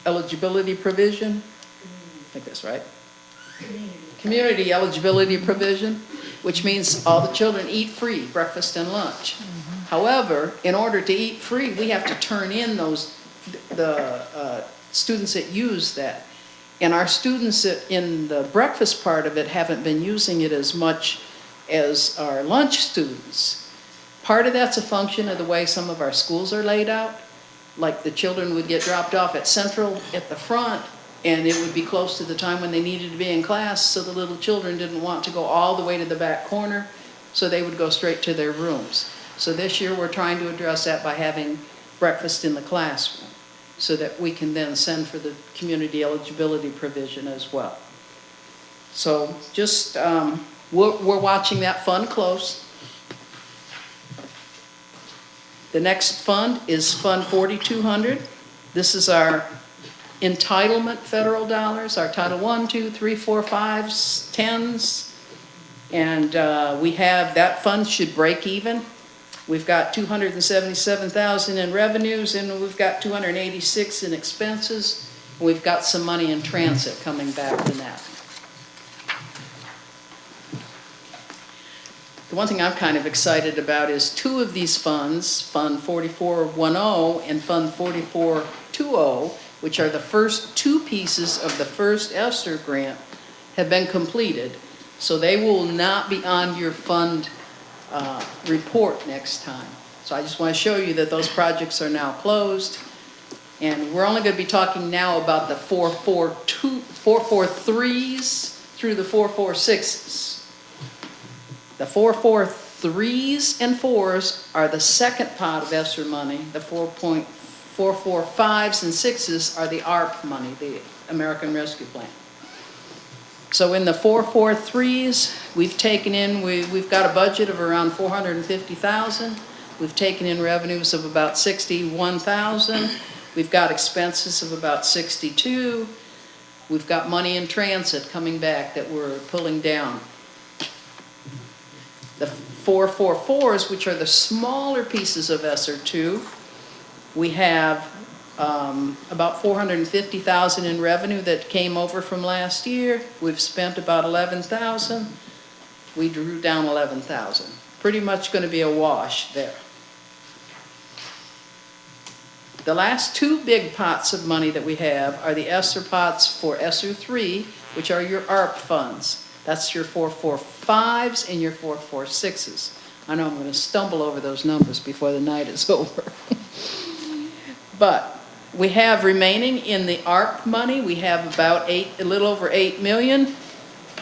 eligibility provision. I think that's right. Community eligibility provision, which means all the children eat free, breakfast and lunch. However, in order to eat free, we have to turn in the students that use that. And our students in the breakfast part of it haven't been using it as much as our lunch students. Part of that's a function of the way some of our schools are laid out. Like the children would get dropped off at Central at the front, and it would be close to the time when they needed to be in class, so the little children didn't want to go all the way to the back corner, so they would go straight to their rooms. So this year we're trying to address that by having breakfast in the classroom, so that we can then send for the community eligibility provision as well. So just, we're watching that fund close. The next fund is Fund 4200. This is our entitlement federal dollars, our Title I, II, III, IV, Vs, 10s. And we have, that fund should break even. We've got $277,000 in revenues, and we've got $286 in expenses. We've got some money in transit coming back from that. The one thing I'm kind of excited about is two of these funds, Fund 4410 and Fund 4420, which are the first two pieces of the first ESSER grant, have been completed. So they will not be on your fund report next time. So I just want to show you that those projects are now closed. And we're only going to be talking now about the 443s through the 446s. The 443s and 4s are the second pot of ESSER money. The 4.445s and 6s are the ARP money, the American Rescue Plan. So in the 443s, we've taken in, we've got a budget of around $450,000. We've taken in revenues of about $61,000. We've got expenses of about $62,000. We've got money in transit coming back that we're pulling down. The 444s, which are the smaller pieces of ESSER 2, we have about $450,000 in revenue that came over from last year. We've spent about $11,000. We drew down $11,000. Pretty much going to be a wash there. The last two big pots of money that we have are the ESSER pots for ESSER 3, which are your ARP funds. That's your 445s and your 446s. I know I'm going to stumble over those numbers before the night is over. But we have remaining in the ARP money, we have about a little over $8 million,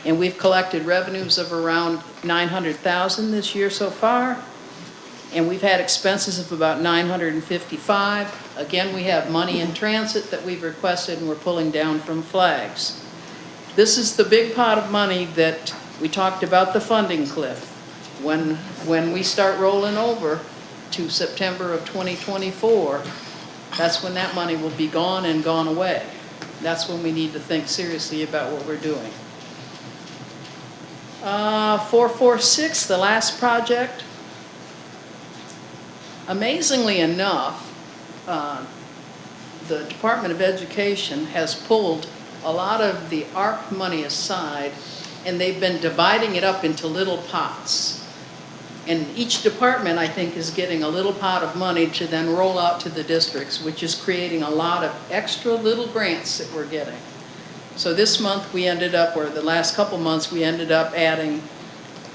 and we've collected revenues of around $900,000 this year so far. And we've had expenses of about $955,000. Again, we have money in transit that we've requested and we're pulling down from flags. this is the big pot of money that we talked about, the funding cliff. When we start rolling over to September of 2024, that's when that money will be gone and gone away. That's when we need to think seriously about what we're doing. 446, the last project. Amazingly enough, the Department of Education has pulled a lot of the ARP money aside, and they've been dividing it up into little pots. And each department, I think, is getting a little pot of money to then roll out to the districts, which is creating a lot of extra little grants that we're getting. So this month we ended up, or the last couple months, we ended up adding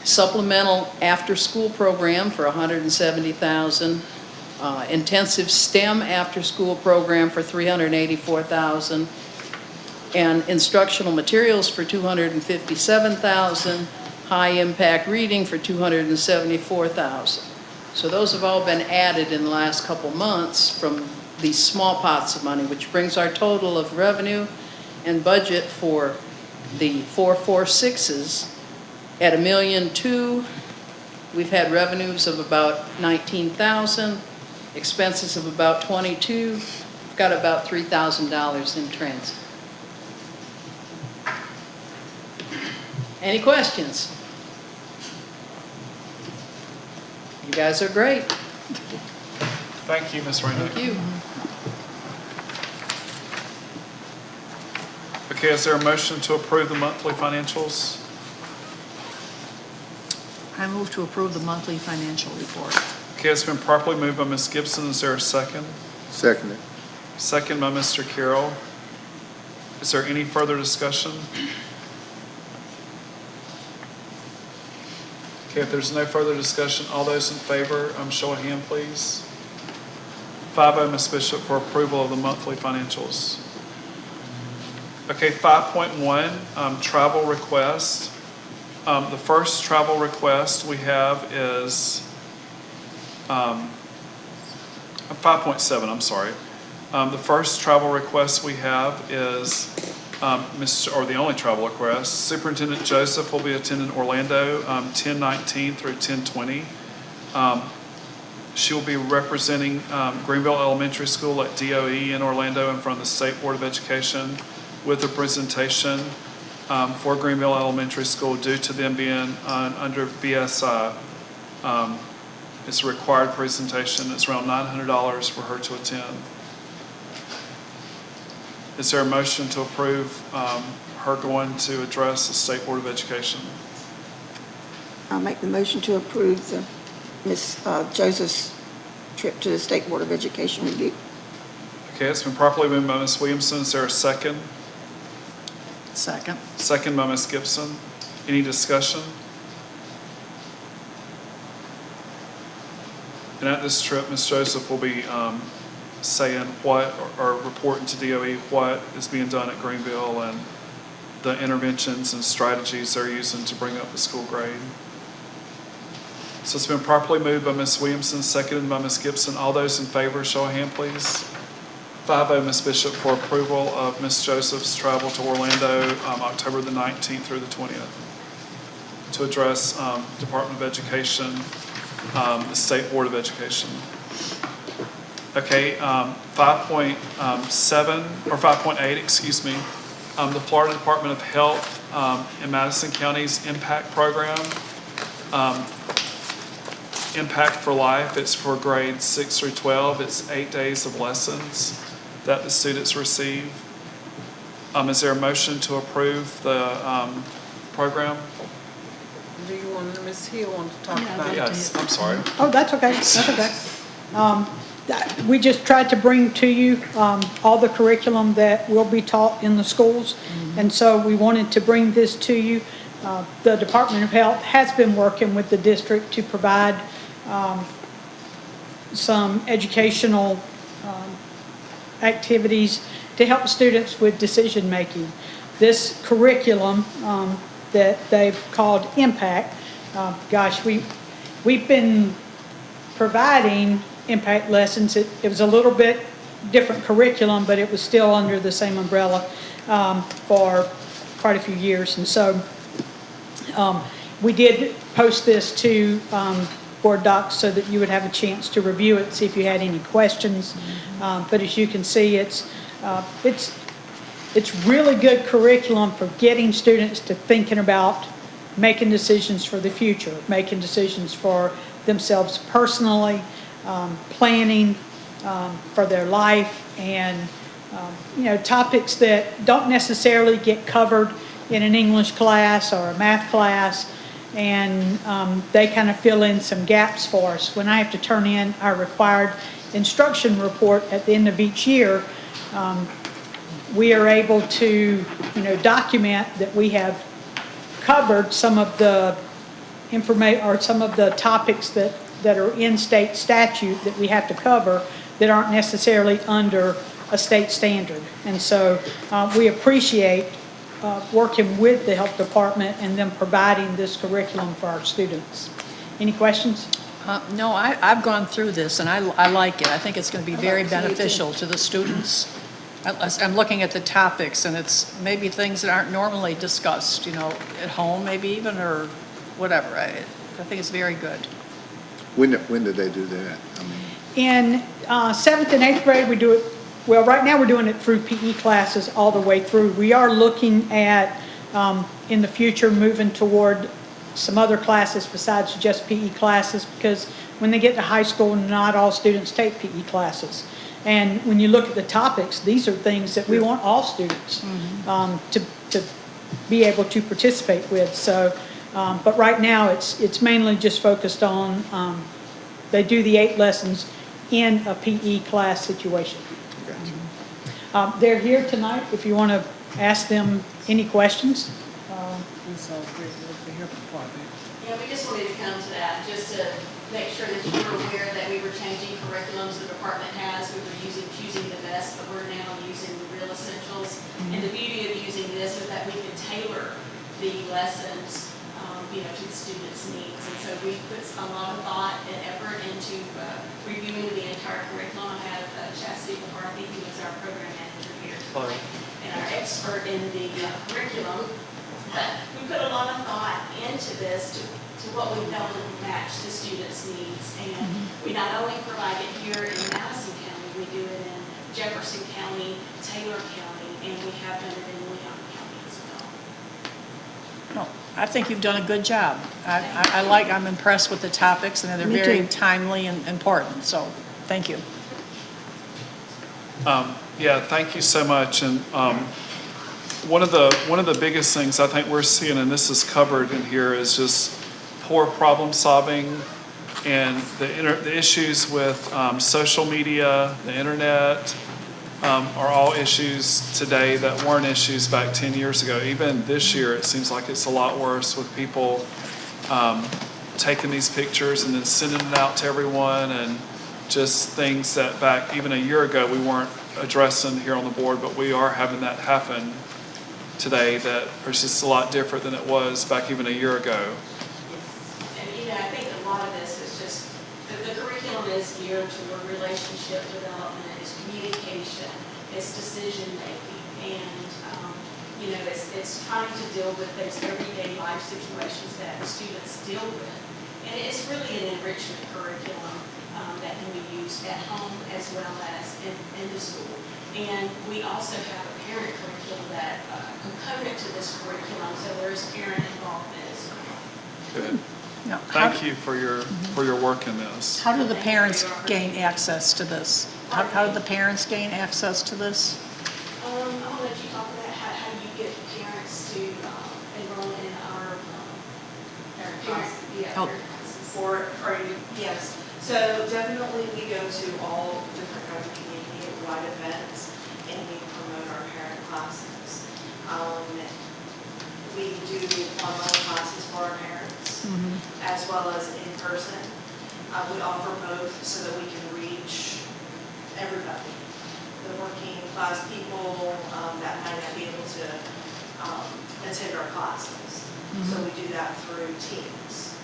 supplemental after-school program for $170,000, intensive STEM after-school program for $384,000, and instructional materials for $257,000, high-impact reading for $274,000. So those have all been added in the last couple months from these small pots of money, which brings our total of revenue and budget for the 446s at $1,200,000. We've had revenues of about $19,000, expenses of about $22,000. We've got about $3,000 in transit. Any questions? You guys are great. Thank you, Ms. Rainick. Thank you. Okay, is there a motion to approve the monthly financials? I move to approve the monthly financial report. Okay, it's been properly moved by Ms. Gibson. Is there a second? Seconded. Second by Mr. Carroll. Is there any further discussion? Okay, if there's no further discussion, all those in favor, show of hand, please. 5-0, Ms. Bishop, for approval of the monthly financials. Okay, 5.1, travel request. The first travel request we have is 5.7, I'm sorry. The first travel request we have is the only travel request. Superintendent Joseph will be attending Orlando 10/19 through 10/20. She will be representing Greenville Elementary School at DOE in Orlando in front of the State Board of Education with a presentation for Greenville Elementary School due to them being under BSI. It's a required presentation. It's around $900 for her to attend. Is there a motion to approve her going to address the State Board of Education? I'll make the motion to approve Ms. Joseph's trip to the State Board of Education review. Okay, it's been properly moved by Ms. Williamson. Is there a second? Second. Second by Ms. Gibson. Any discussion? And at this trip, Ms. Joseph will be saying what, or reporting to DOE what is being done at Greenville and the interventions and strategies they're using to bring up the school grade. So it's been properly moved by Ms. Williamson, seconded by Ms. Gibson. All those in favor, show of hand, please. 5-0, Ms. Bishop, for approval of Ms. Joseph's travel to Orlando October the 19th through the 20th to address Department of Education, the State Board of Education. Okay, 5.7 or 5.8, excuse me. The Florida Department of Health in Madison County's impact program. Impact for Life, it's for grades 6 through 12. It's 8 days of lessons that the students receive. Is there a motion to approve the program? Do you want, Ms. Hill want to talk about it? Yes, I'm sorry. Oh, that's okay, that's okay. We just tried to bring to you all the curriculum that will be taught in the schools. And so we wanted to bring this to you. The Department of Health has been working with the district to provide some educational activities to help students with decision making. This curriculum that they've called Impact, we've been providing impact lessons. It was a little bit different curriculum, but it was still under the same umbrella for quite a few years. And so we did post this to Board Docs so that you would have a chance to review it, see if you had any questions. But as you can see, it's really good curriculum for getting students to thinking about making decisions for the future, making decisions for themselves personally, planning for their life, and topics that don't necessarily get covered in an English class or a math class, and they kind of fill in some gaps for us. When I have to turn in our required instruction report at the end of each year, we are able to document that we have covered some of the information or some of the topics that are in state statute that we have to cover that aren't necessarily under a state standard. And so we appreciate working with the health department and them providing this curriculum for our students. Any questions? No, I've gone through this and I like it. I think it's going to be very beneficial to the students. I'm looking at the topics, and it's maybe things that aren't normally discussed, at home maybe even, or whatever. I think it's very good. When did they do that? In 7th and 8th grade, we do it, well, right now we're doing it through PE classes all the way through. We are looking at, in the future, moving toward some other classes besides just PE classes, because when they get to high school, not all students take PE classes. And when you look at the topics, these are things that we want all students to be able to participate with. So, but right now it's mainly just focused on, they do the 8 lessons in a PE class situation. They're here tonight if you want to ask them any questions. Yeah, we just wanted to come to that, just to make sure that you were aware that we were changing curriculums the department has. We were choosing the best, but we're now using the real essentials. And the beauty of using this is that we can tailor the lessons, to the students' needs. And so we put a lot of thought and effort into reviewing the entire curriculum. I have Chastity McCarthy, who is our program manager here tonight, and our expert in the curriculum. But we put a lot of thought into this to what we felt would match the students' needs. And we not only provide it here in Madison County, we do it in Jefferson County, Taylor County, and we have done it in Leon County as well. No, I think you've done a good job. I'm impressed with the topics, and they're very timely and important. So, thank you. Yeah, thank you so much. And one of the biggest things I think we're seeing, and this is covered in here, is just poor problem solving and the issues with social media, the internet, are all issues today that weren't issues back 10 years ago. Even this year, it seems like it's a lot worse with people taking these pictures and then sending it out to everyone, and just things that back even a year ago we weren't addressing here on the board, but we are having that happen today that is just a lot different than it was back even a year ago. And I think a lot of this is just, the curriculum is geared toward relationship development, it's communication, it's decision making, and it's trying to deal with those everyday life situations that the students deal with. And it's really an enrichment curriculum that can be used at home as well as in the school. And we also have a parent curriculum that component to this curriculum, so there is parent involvement as well. Good. No. Thank you for your work in this. How do the parents gain access to this? How do the parents gain access to this? I'll let you talk about how you get parents to enroll in our parent Yes. So definitely we go to all different kind of community-wide events and we promote our parent classes. We do online classes for our parents as well as in person. We offer both so that we can reach everybody, the working class people that might not be able to attend our classes. So we do that through Teams.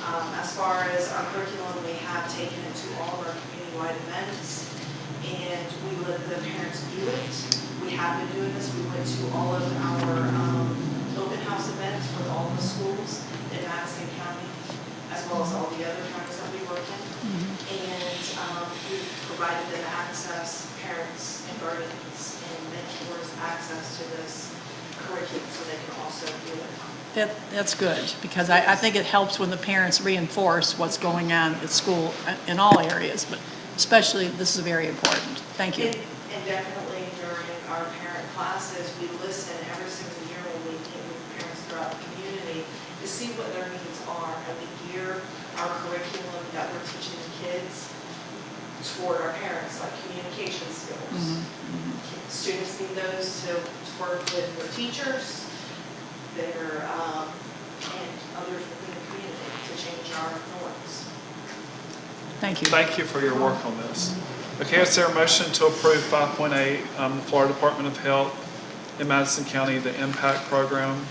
As far as our curriculum, we have taken it to all of our community-wide events, and we let the parents view it. We have been doing this. We went to all of our in-house events for all the schools in Madison County, as well as all the other counties that we work in. And we provided them access, parents and guardians and mentors access to this curriculum so they can also do it. That's good, because I think it helps when the parents reinforce what's going on at school in all areas, but especially, this is very important. Thank you. And definitely during our parent classes, we listen every single year when we meet with parents throughout the community to see what their needs are, and we gear our curriculum that we're teaching the kids toward our parents, like communication skills. Students need those to work with their teachers, their, and others within the community to change our norms. Thank you. Thank you for your work on this. Okay, is there a motion to approve 5.8, the Florida Department of Health in Madison County, the IMPACT program?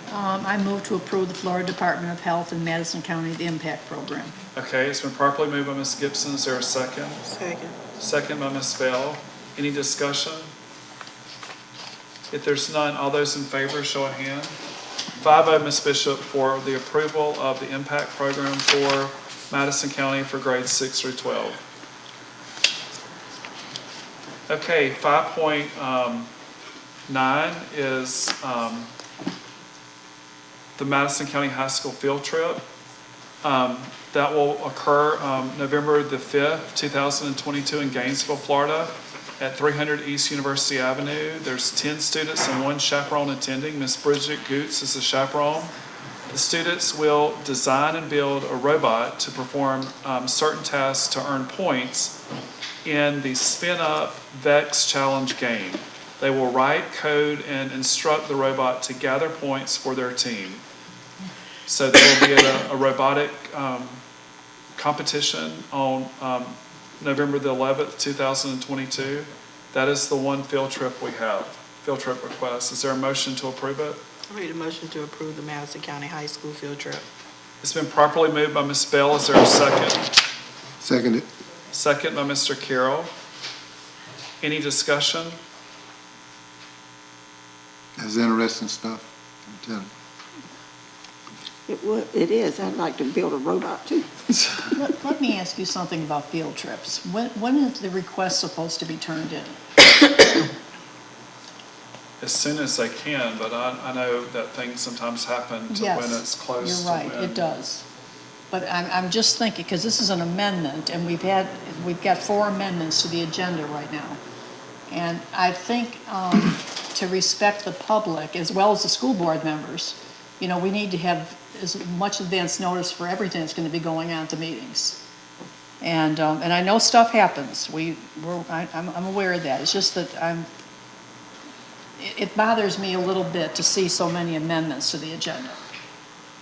I move to approve the Florida Department of Health in Madison County, the IMPACT program. Okay, it's been properly moved by Ms. Gibson. Is there a second? Second. Second by Ms. Bell. Any discussion? If there's none, all those in favor, show a hand. 5-0, Ms. Bishop, for the approval of the IMPACT program for Madison County for grades 6 through 12. Okay, 5.9 is the Madison County High School field trip. That will occur November the 5th, 2022 in Gainesville, Florida at 300 East University Avenue. There's 10 students and 1 chaperone attending. Ms. Bridget Goots is the chaperone. The students will design and build a robot to perform certain tasks to earn points in the Spin Up Vex Challenge game. They will write, code, and instruct the robot to gather points for their team. So they will be at a robotic competition on November the 11th, 2022. That is the one field trip we have, field trip request. Is there a motion to approve it? I made a motion to approve the Madison County High School field trip. It's been properly moved by Ms. Bell. Is there a second? Seconded. Second by Mr. Carroll. Any discussion? That's interesting stuff. I'm telling you. It is. I'd like to build a robot too. Let me ask you something about field trips. When is the request supposed to be turned in? As soon as they can, but I know that things sometimes happen to Yes, when it's close you're right, to when. it does. But I'm just thinking, because this is an amendment, and we've got 4 amendments to the agenda right now. And I think to respect the public, as well as the school board members, we need to have as much advance notice for everything that's going to be going on at the meetings. And I know stuff happens. I'm aware of that. It's just that it bothers me a little bit to see so many amendments to the agenda.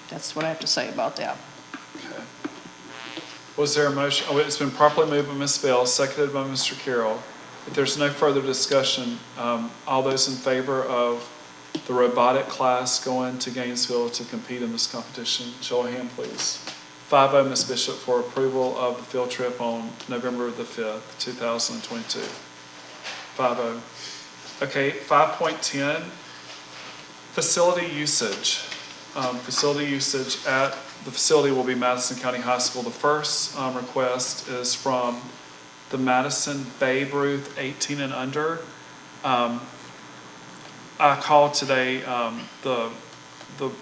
That's what I have to say about that. Okay. Was there a motion? Oh, it's been properly moved by Ms. Bell, seconded by Mr. Carroll. If there's no further discussion, all those in favor of the robotic class going to Gainesville to compete in this competition, show a hand, please. 5-0, Ms. Bishop, for approval of the field trip on November the 5th, 2022. 5-0. Okay, 5.10, facility usage. Facility usage at the facility will be Madison County High School. The first request is from the Madison Babe Ruth 18 and under. I called today the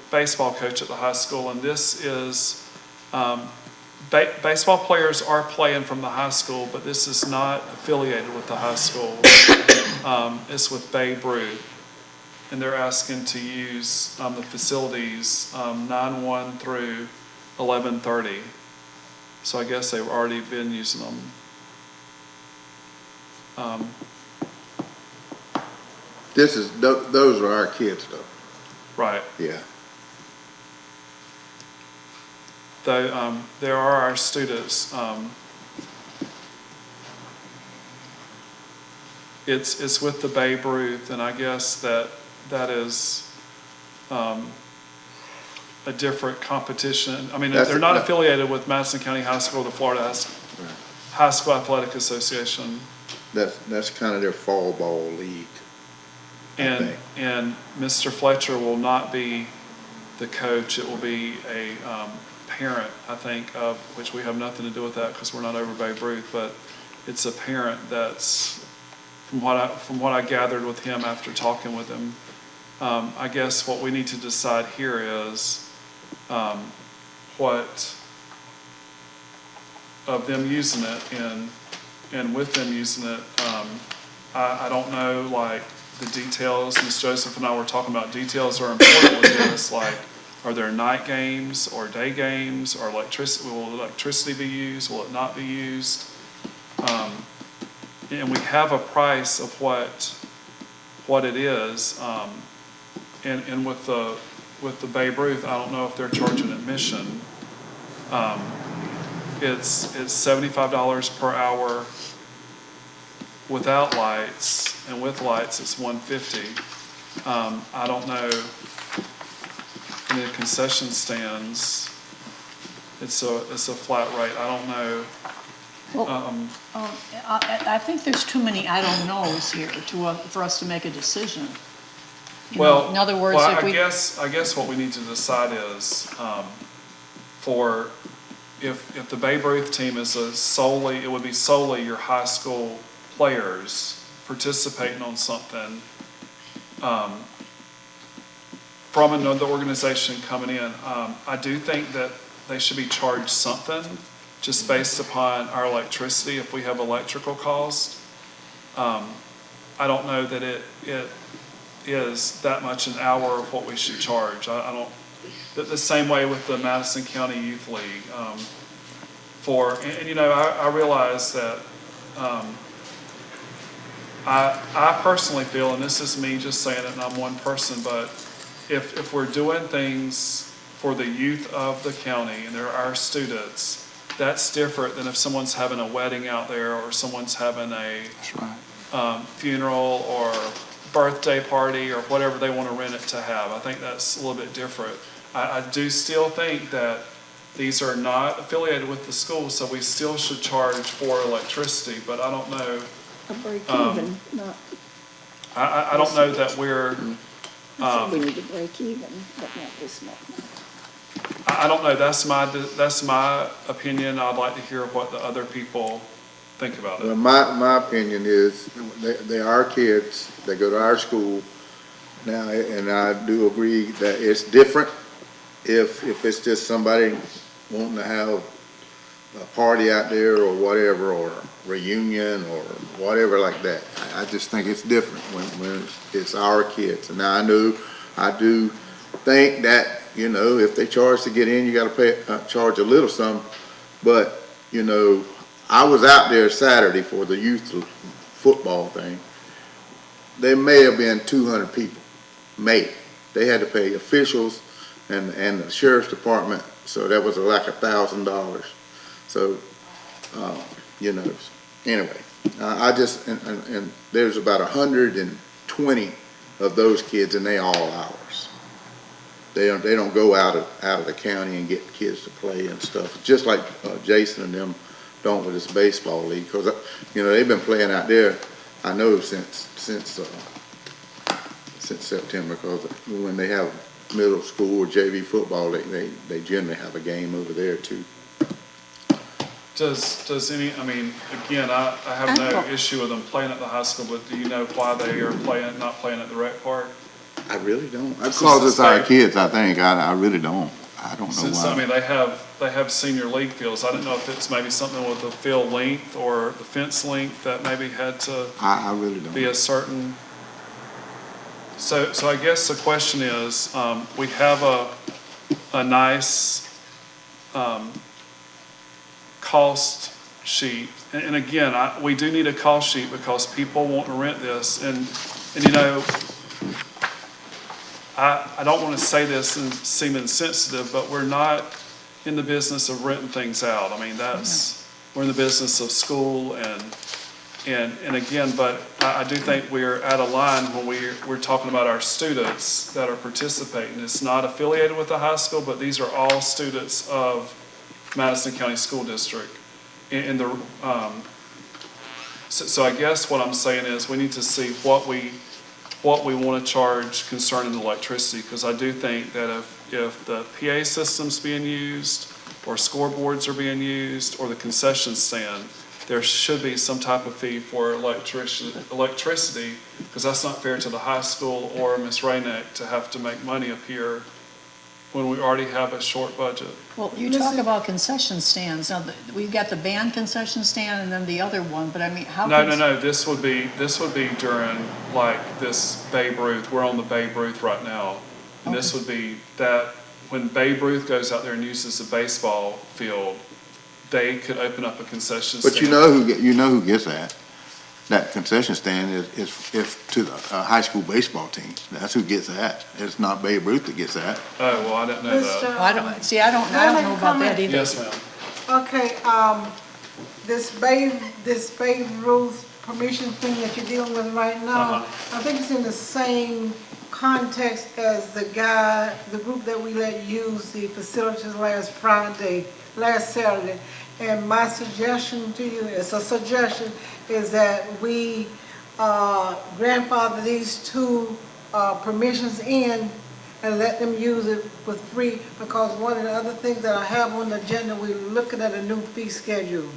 baseball coach at the high school, and this is baseball players are playing from the high school, but this is not affiliated with the high school. It's with Babe Ruth, and they're asking to use the facilities 9/1 through 11/30. So I guess they've already been using them. Those are our kids though. Right. Yeah. Though there are our students. It's with the Babe Ruth, and I guess that is a different competition. I mean, they're not affiliated with Madison County High School, the Florida High School Athletic Association. That's kind of their fall ball league. And Mr. Fletcher will not be the coach. It will be a parent, I think, of which we have nothing to do with that because we're not over Babe Ruth, but it's a parent that's, from what I gathered with him after talking with him, I guess what we need to decide here is what of them using it and with them using it, I don't know, like, the details. Ms. Joseph and I were talking about details are important with this, like, are there night games or day games or electricity? Will electricity be used? Will it not be used? And we have a price of what it is. And with the Babe Ruth, I don't know if they're charging admission. It's $75 per hour without lights, and with lights it's $150. I don't know. In the concession stands, it's a flat rate. I don't know. I think there's too many I don't knows here for us to make a decision. In other words, I guess what we need to decide is for if the Babe Ruth team is it would be solely your high school players participating on something from another organization coming in. I do think that they should be charged something just based upon our electricity if we have electrical costs. I don't know that it is that much an hour of what we should charge. I don't. The same way with the Madison County Youth League. I realize that I personally feel, and this is me just saying it, and I'm one person, but if we're doing things for the youth of the county and they're our students, that's different than if someone's having a wedding out there or someone's having a funeral or birthday party or whatever they want to rent it to have. I think that's a little bit different. I do still think that these are not affiliated with the school, so we still should charge for electricity, but I don't know. A break even, not. I don't know that we're. We need to break even, but not this much. I don't know. That's my opinion. I'd like to hear what the other people think about it. Well, my opinion is they are kids. They go to our school now, and I do agree that it's different if it's just somebody wanting to have a party out there or whatever, or reunion or whatever like that. I just think it's different when it's our kids. And now I do think that, if they charge to get in, you got to charge a little something. But, I was out there Saturday for the youth football thing. There may have been 200 people. They had to pay officials and the sheriff's department, so that was like $1,000. So, anyway, I just, and there's about 120 of those kids, and they all ours. They don't go out of the county and get kids to play and stuff, just like Jason and them don't with this baseball league, because they've been playing out there, I know, since September, because when they have middle school or JV football, they generally have a game over there too. Does any, again, I have no issue with them playing at the high school, but do you know why they are not playing at the rec park? I really don't. Because it's our kids, I think. I really don't. I don't know why. They have senior league fields. I don't know if it's maybe something with the field length or the fence length that maybe had to I really don't. Be a certain. So I guess the question is, we have a nice cost sheet, and again, we do need a cost sheet because people want to rent this, and I don't want to say this and seem insensitive, but we're not in the business of renting things out. We're in the business of school and again, but I do think we're at a line when we're talking about our students that are participating. It's not affiliated with the high school, but these are all students of Madison County School District. So I guess what I'm saying is we need to see what what we want to charge concerning electricity, because I do think that if the PA system's being used, or scoreboards are being used, or the concession stand, there should be some type of fee for electricity, because that's not fair to the high school or Ms. Rainick to have to make money up here when we already have a short budget. Well, you talk about concession stands. Now, we've got the band concession stand and then the other one, but I mean, how? No, this would be during like this Babe Ruth. We're on the Babe Ruth right now. And this would be that when Babe Ruth goes out there and uses the baseball field, they could open up a concession stand. But you know who gets that? That concession stand is to the high school baseball team. That's who gets that. It's not Babe Ruth that gets that. Oh, well, I didn't know that. I don't know about that either. Yes, ma'am. Okay, this Babe Ruth permission thing that you're dealing with right now, I think it's in the same context as the group that we let use the facilities last Saturday. And my suggestion to you, it's a suggestion, is that we grandfather these two permissions in and let them use it for free, because one of the other things that I have on the agenda, we're looking at a new fee schedule.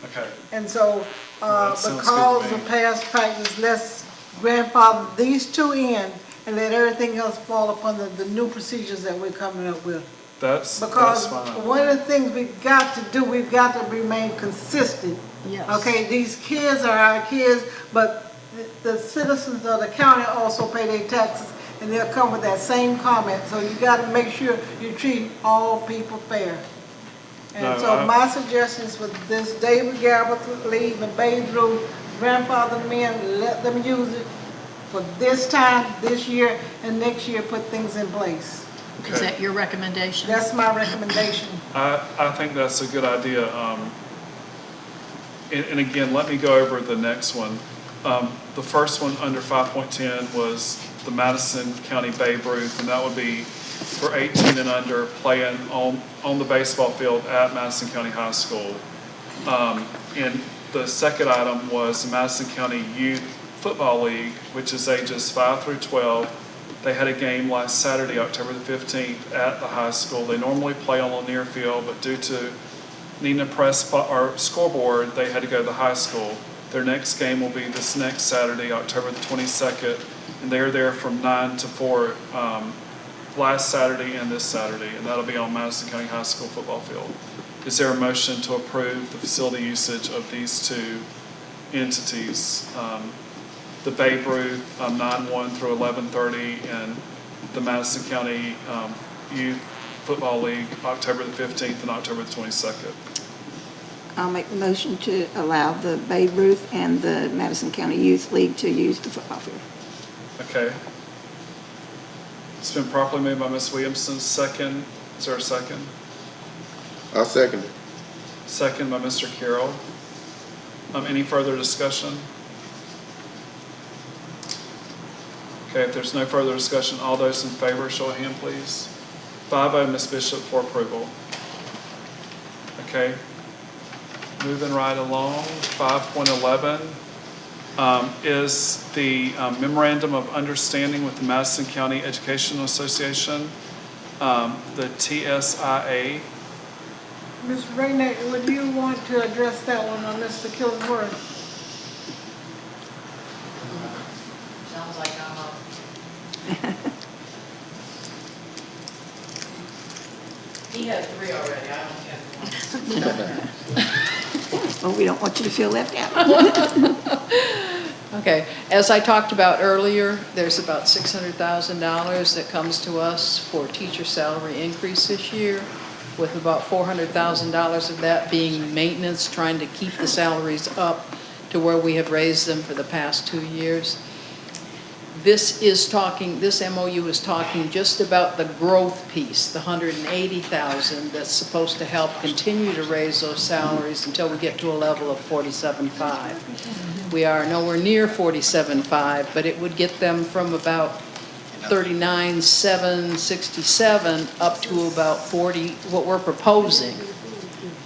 Okay. And so, That sounds because good to of me. past practice, let's grandfather these two in and let everything else fall upon the new procedures that we're coming up with. That's Because fine. one of the things we've got to do, we've got to remain consistent. Yes. Okay, these kids are our kids, but the citizens of the county also pay their taxes, and they'll come with that same comment. So you got to make sure you treat all people fair. And No, so my suggestions for this David Gabbard leave and Babe Ruth, grandfather them in, let them use it for this time, this year, and next year put things in place. Is that your recommendation? That's my recommendation. I think that's a good idea. And again, let me go over the next one. The first one under 5.10 was the Madison County Babe Ruth, and that would be for 18 and under playing on the baseball field at Madison County High School. And the second item was the Madison County Youth Football League, which is ages 5 through 12. They had a game last Saturday, October the 15th, at the high school. They normally play on Lanier Field, but due to needing a press or scoreboard, they had to go to the high school. Their next game will be this next Saturday, October the 22nd, and they're there from 9 to 4 last Saturday and this Saturday, and that'll be on Madison County High School football field. Is there a motion to approve the facility usage of these two entities? The Babe Ruth, 9/1 through 11/30, and the Madison County Youth Football League, October the 15th and October the 22nd. I'll make the motion to allow the Babe Ruth and the Madison County Youth League to use the football field. Okay. It's been properly moved by Ms. Williamson. Second, is there a second? I'll second it. Second by Mr. Carroll. Any further discussion? Okay, if there's no further discussion, all those in favor, show of hand, please. 5-0, Ms. Bishop, for approval. Okay. Moving right along, 5.11 is the Memorandum of Understanding with the Madison County Educational Association, the TSIA. Ms. Rainick, would you want to address that one on Mr. Kilsworth? Sounds like I'm up. He had 3 already, I don't have 1. Well, we don't want you to feel left out. Okay, as I talked about earlier, there's about $600,000 that comes to us for teacher salary increase this year, with about $400,000 of that being maintenance, trying to keep the salaries up to where we have raised them for the past 2 years. This MOU is talking just about the growth piece, the $180,000 that's supposed to help continue to raise those salaries until we get to a level of $47,500. We are nowhere near $47,500, but it would get them from about $39,767 up to about what we're proposing,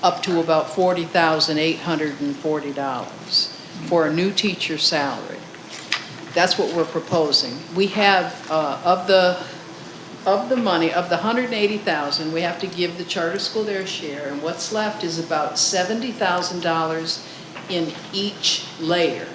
up to about $40,840 for a new teacher salary. That's what we're proposing. We have, of the money, of the $180,000, we have to give the charter school their share, and what's left is about $70,000 in each layer.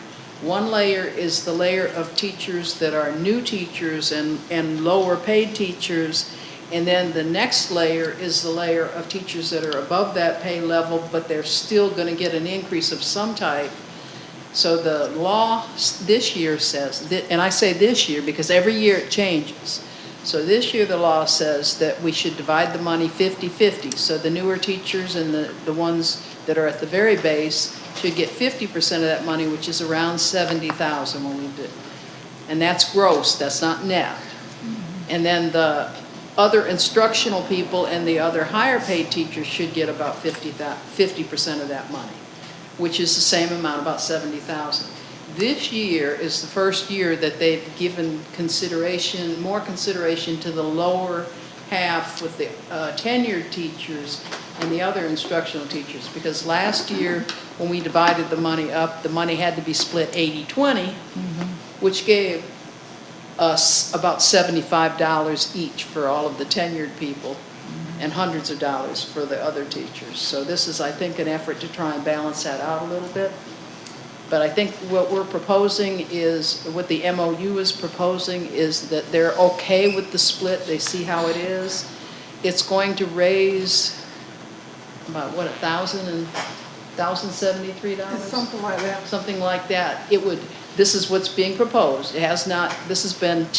One layer is the layer of teachers that are new teachers and lower paid teachers, and then the next layer is the layer of teachers that are above that pay level, but they're still going to get an increase of some type. So the law this year says, and I say this year because every year it changes. So this year the law says that we should divide the money 50-50. So the newer teachers and the ones that are at the very base should get 50% of that money, which is around $70,000 when we do. And that's gross, that's not net. And then the other instructional people and the other higher paid teachers should get about 50% of that money, which is the same amount, about $70,000. This year is the first year that they've given more consideration to the lower half with the tenured teachers and the other instructional teachers. Because last year, when we divided the money up, the money had to be split 80-20, which gave us about $75 each for all of the tenured people and hundreds of dollars for the other teachers. So this is, I think, an effort to try and balance that out a little bit. But I think what we're proposing is, what the MOU is proposing is that they're okay with the split. They see how it is. It's going to raise about, what, $1,073? Something like that. Something like that. This is what's being proposed. It has not, this has been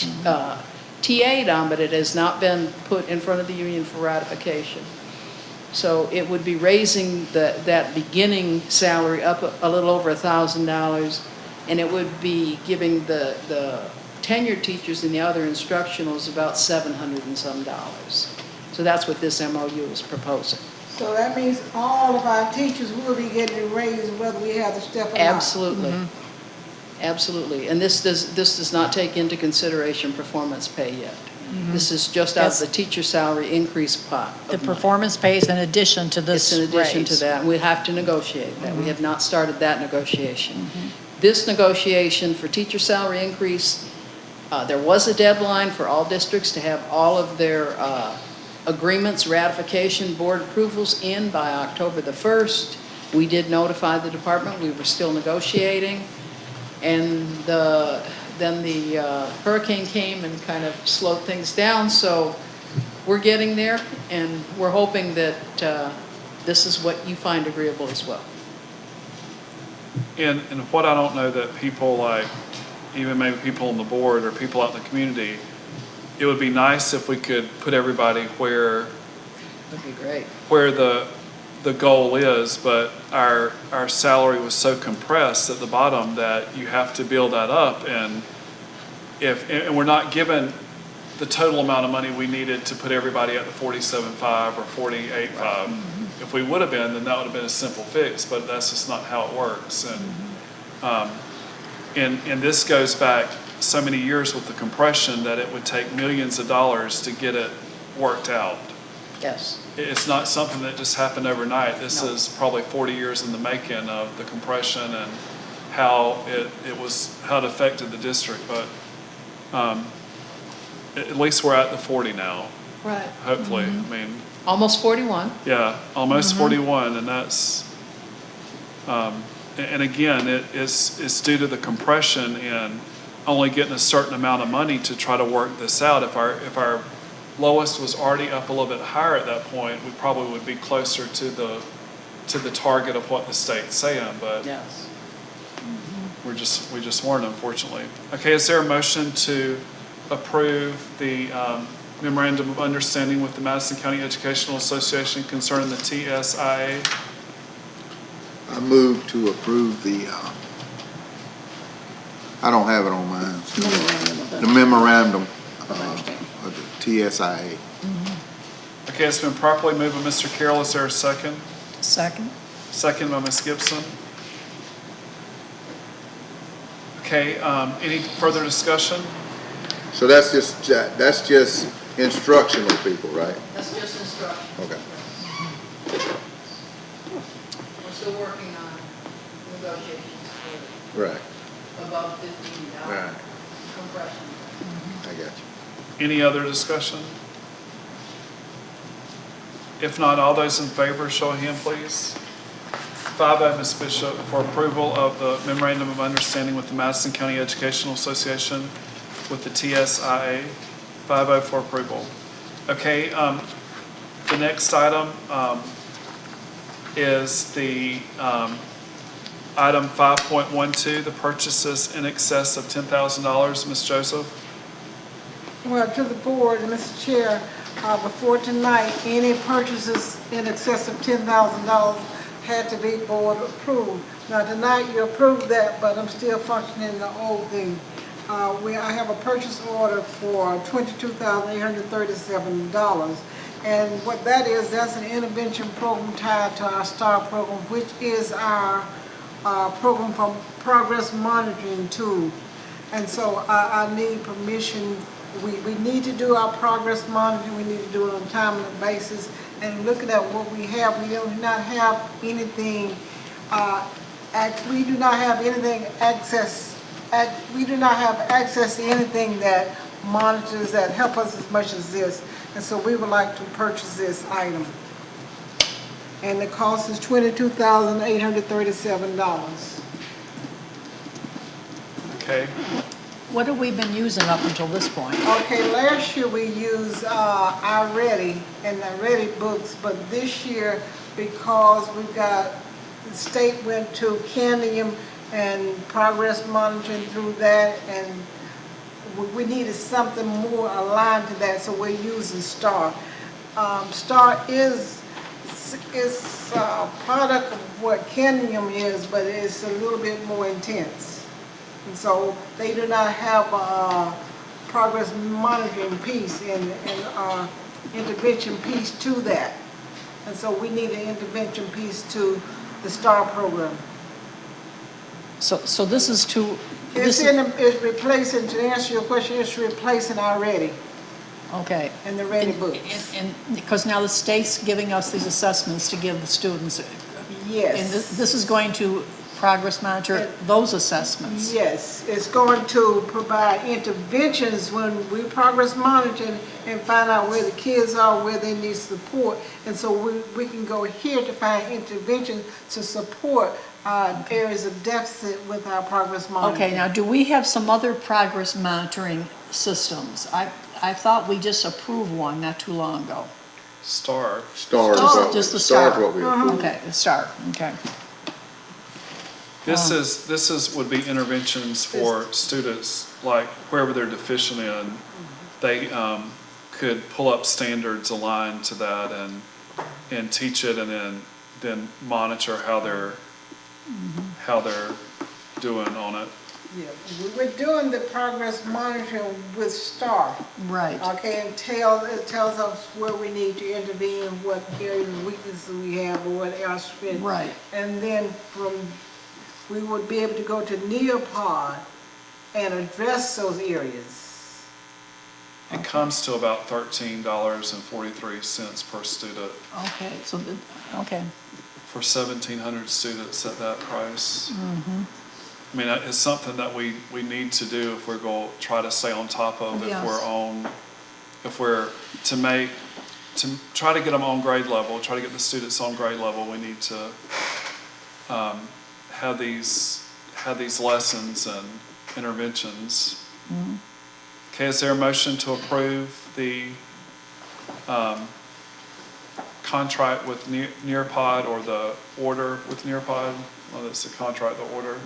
TA'd on, but it has not been put in front of the union for ratification. So it would be raising that beginning salary up a little over $1,000, and it would be giving the tenured teachers and the other instructionals about $700 and some dollars. So that's what this MOU is proposing. So that means all of our teachers will be getting a raise whether we have the step or not. Absolutely. Absolutely. And this does not take into consideration performance pay yet. This is just out of the teacher salary increase pot. The performance pay is in addition to this It's in addition to raise. that, and we have to negotiate that. We have not started that negotiation. This negotiation for teacher salary increase, there was a deadline for all districts to have all of their agreements, ratification, board approvals in by October the 1st. We did notify the department. We were still negotiating. And then the hurricane came and kind of slowed things down, so we're getting there, and we're hoping that this is what you find agreeable as well. And what I don't know that people like, even maybe people on the board or people out in the community, it would be nice if we could put everybody where That'd be great. where the goal is, but our salary was so compressed at the bottom that you have to build that up, and we're not given the total amount of money we needed to put everybody at the 47.5 or 48.5. If we would have been, then that would have been a simple fix, but that's just not how it works. And this goes back so many years with the compression that it would take millions of dollars to get it worked out. Yes. It's not something that just happened overnight. This is probably 40 years in the making of the compression and how it affected the district. But at least we're at the 40 now. Right. Hopefully. I mean, almost 41. Yeah, almost 41, and that's and again, it's due to the compression and only getting a certain amount of money to try to work this out. If our lowest was already up a little bit higher at that point, we probably would be closer to the target of what the state's saying, but yes. we just weren't, unfortunately. Okay, is there a motion to approve the Memorandum of Understanding with the Madison County Educational Association concerning the TSIA? I move to approve the, I don't have it on mine. The memorandum of the TSIA. Okay, it's been properly moved by Mr. Carroll. Is there a second? Second. Second by Ms. Gibson. Okay, any further discussion? So that's just instructional people, right? That's just instruction. Okay. We're still working on negotiations. Right. above $15 Right. compression. I got you. Any other discussion? If not, all those in favor, show of hand, please. 5-0, Ms. Bishop, for approval of the Memorandum of Understanding with the Madison County Educational Association with the TSIA. 5-0 for approval. Okay, the next item is the item 5.12, the purchases in excess of $10,000. Ms. Joseph? Well, to the board, Mr. Chair, before tonight, any purchases in excess of $10,000 had to be board approved. Now, tonight you approved that, but I'm still functioning the old thing. I have a purchase order for $22,837. And what that is, that's an intervention program tied to our STAR program, which is our program for progress monitoring tool. And so I need permission. We need to do our progress monitoring. We need to do it on a timely basis. And looking at what we have, we do not have anything. We do not have anything access. We do not have access to anything that monitors that help us as much as this. And so we would like to purchase this item. And the cost is $22,837. Okay. What have we been using up until this point? Okay, last year we used iReady and the Ready books, but this year, because we've got, the state went to Candium and progress monitoring through that, and we needed something more aligned to that, so we're using STAR. STAR is a product of what Candium is, but it's a little bit more intense. And so they do not have a progress monitoring piece and intervention piece to that. And so we need an intervention piece to the STAR program. So this is to... It's replacing, to answer your question, it's replacing our Ready. Okay. And the Ready books. And because now the state's giving us these assessments to give the students. Yes. And this is going to progress monitor those assessments. Yes, it's going to provide interventions when we progress monitor and find out where the kids are, where they need support. And so we can go here to find interventions to support areas of deficit with our progress monitoring. Okay, now do we have some other progress monitoring systems? I thought we just approved one not too long ago. STAR. STAR. Just the STAR. STAR is what we approved. Okay, the STAR, okay. This would be interventions for students, like wherever they're deficient in, they could pull up standards aligned to that and teach it, and then monitor how they're doing on it. Yeah, we're doing the progress monitoring with STAR. Right. Okay, and it tells us where we need to intervene, what areas of weaknesses we have, or what our strength. Right. And then we would be able to go to Neopod and address those areas. It comes to about $13.43 per student. Okay, so, okay. For 1,700 students at that price. Mm-hmm. I mean, it's something that we need to do if we're going to try to stay on top of, Yes. if we're to try to get them on grade level, try to get the students on grade level, we need to have these lessons and interventions. Mm-hmm. Okay, is there a motion to approve the contract with Nearpod, or the order with Nearpod? Well, it's the contract, the order.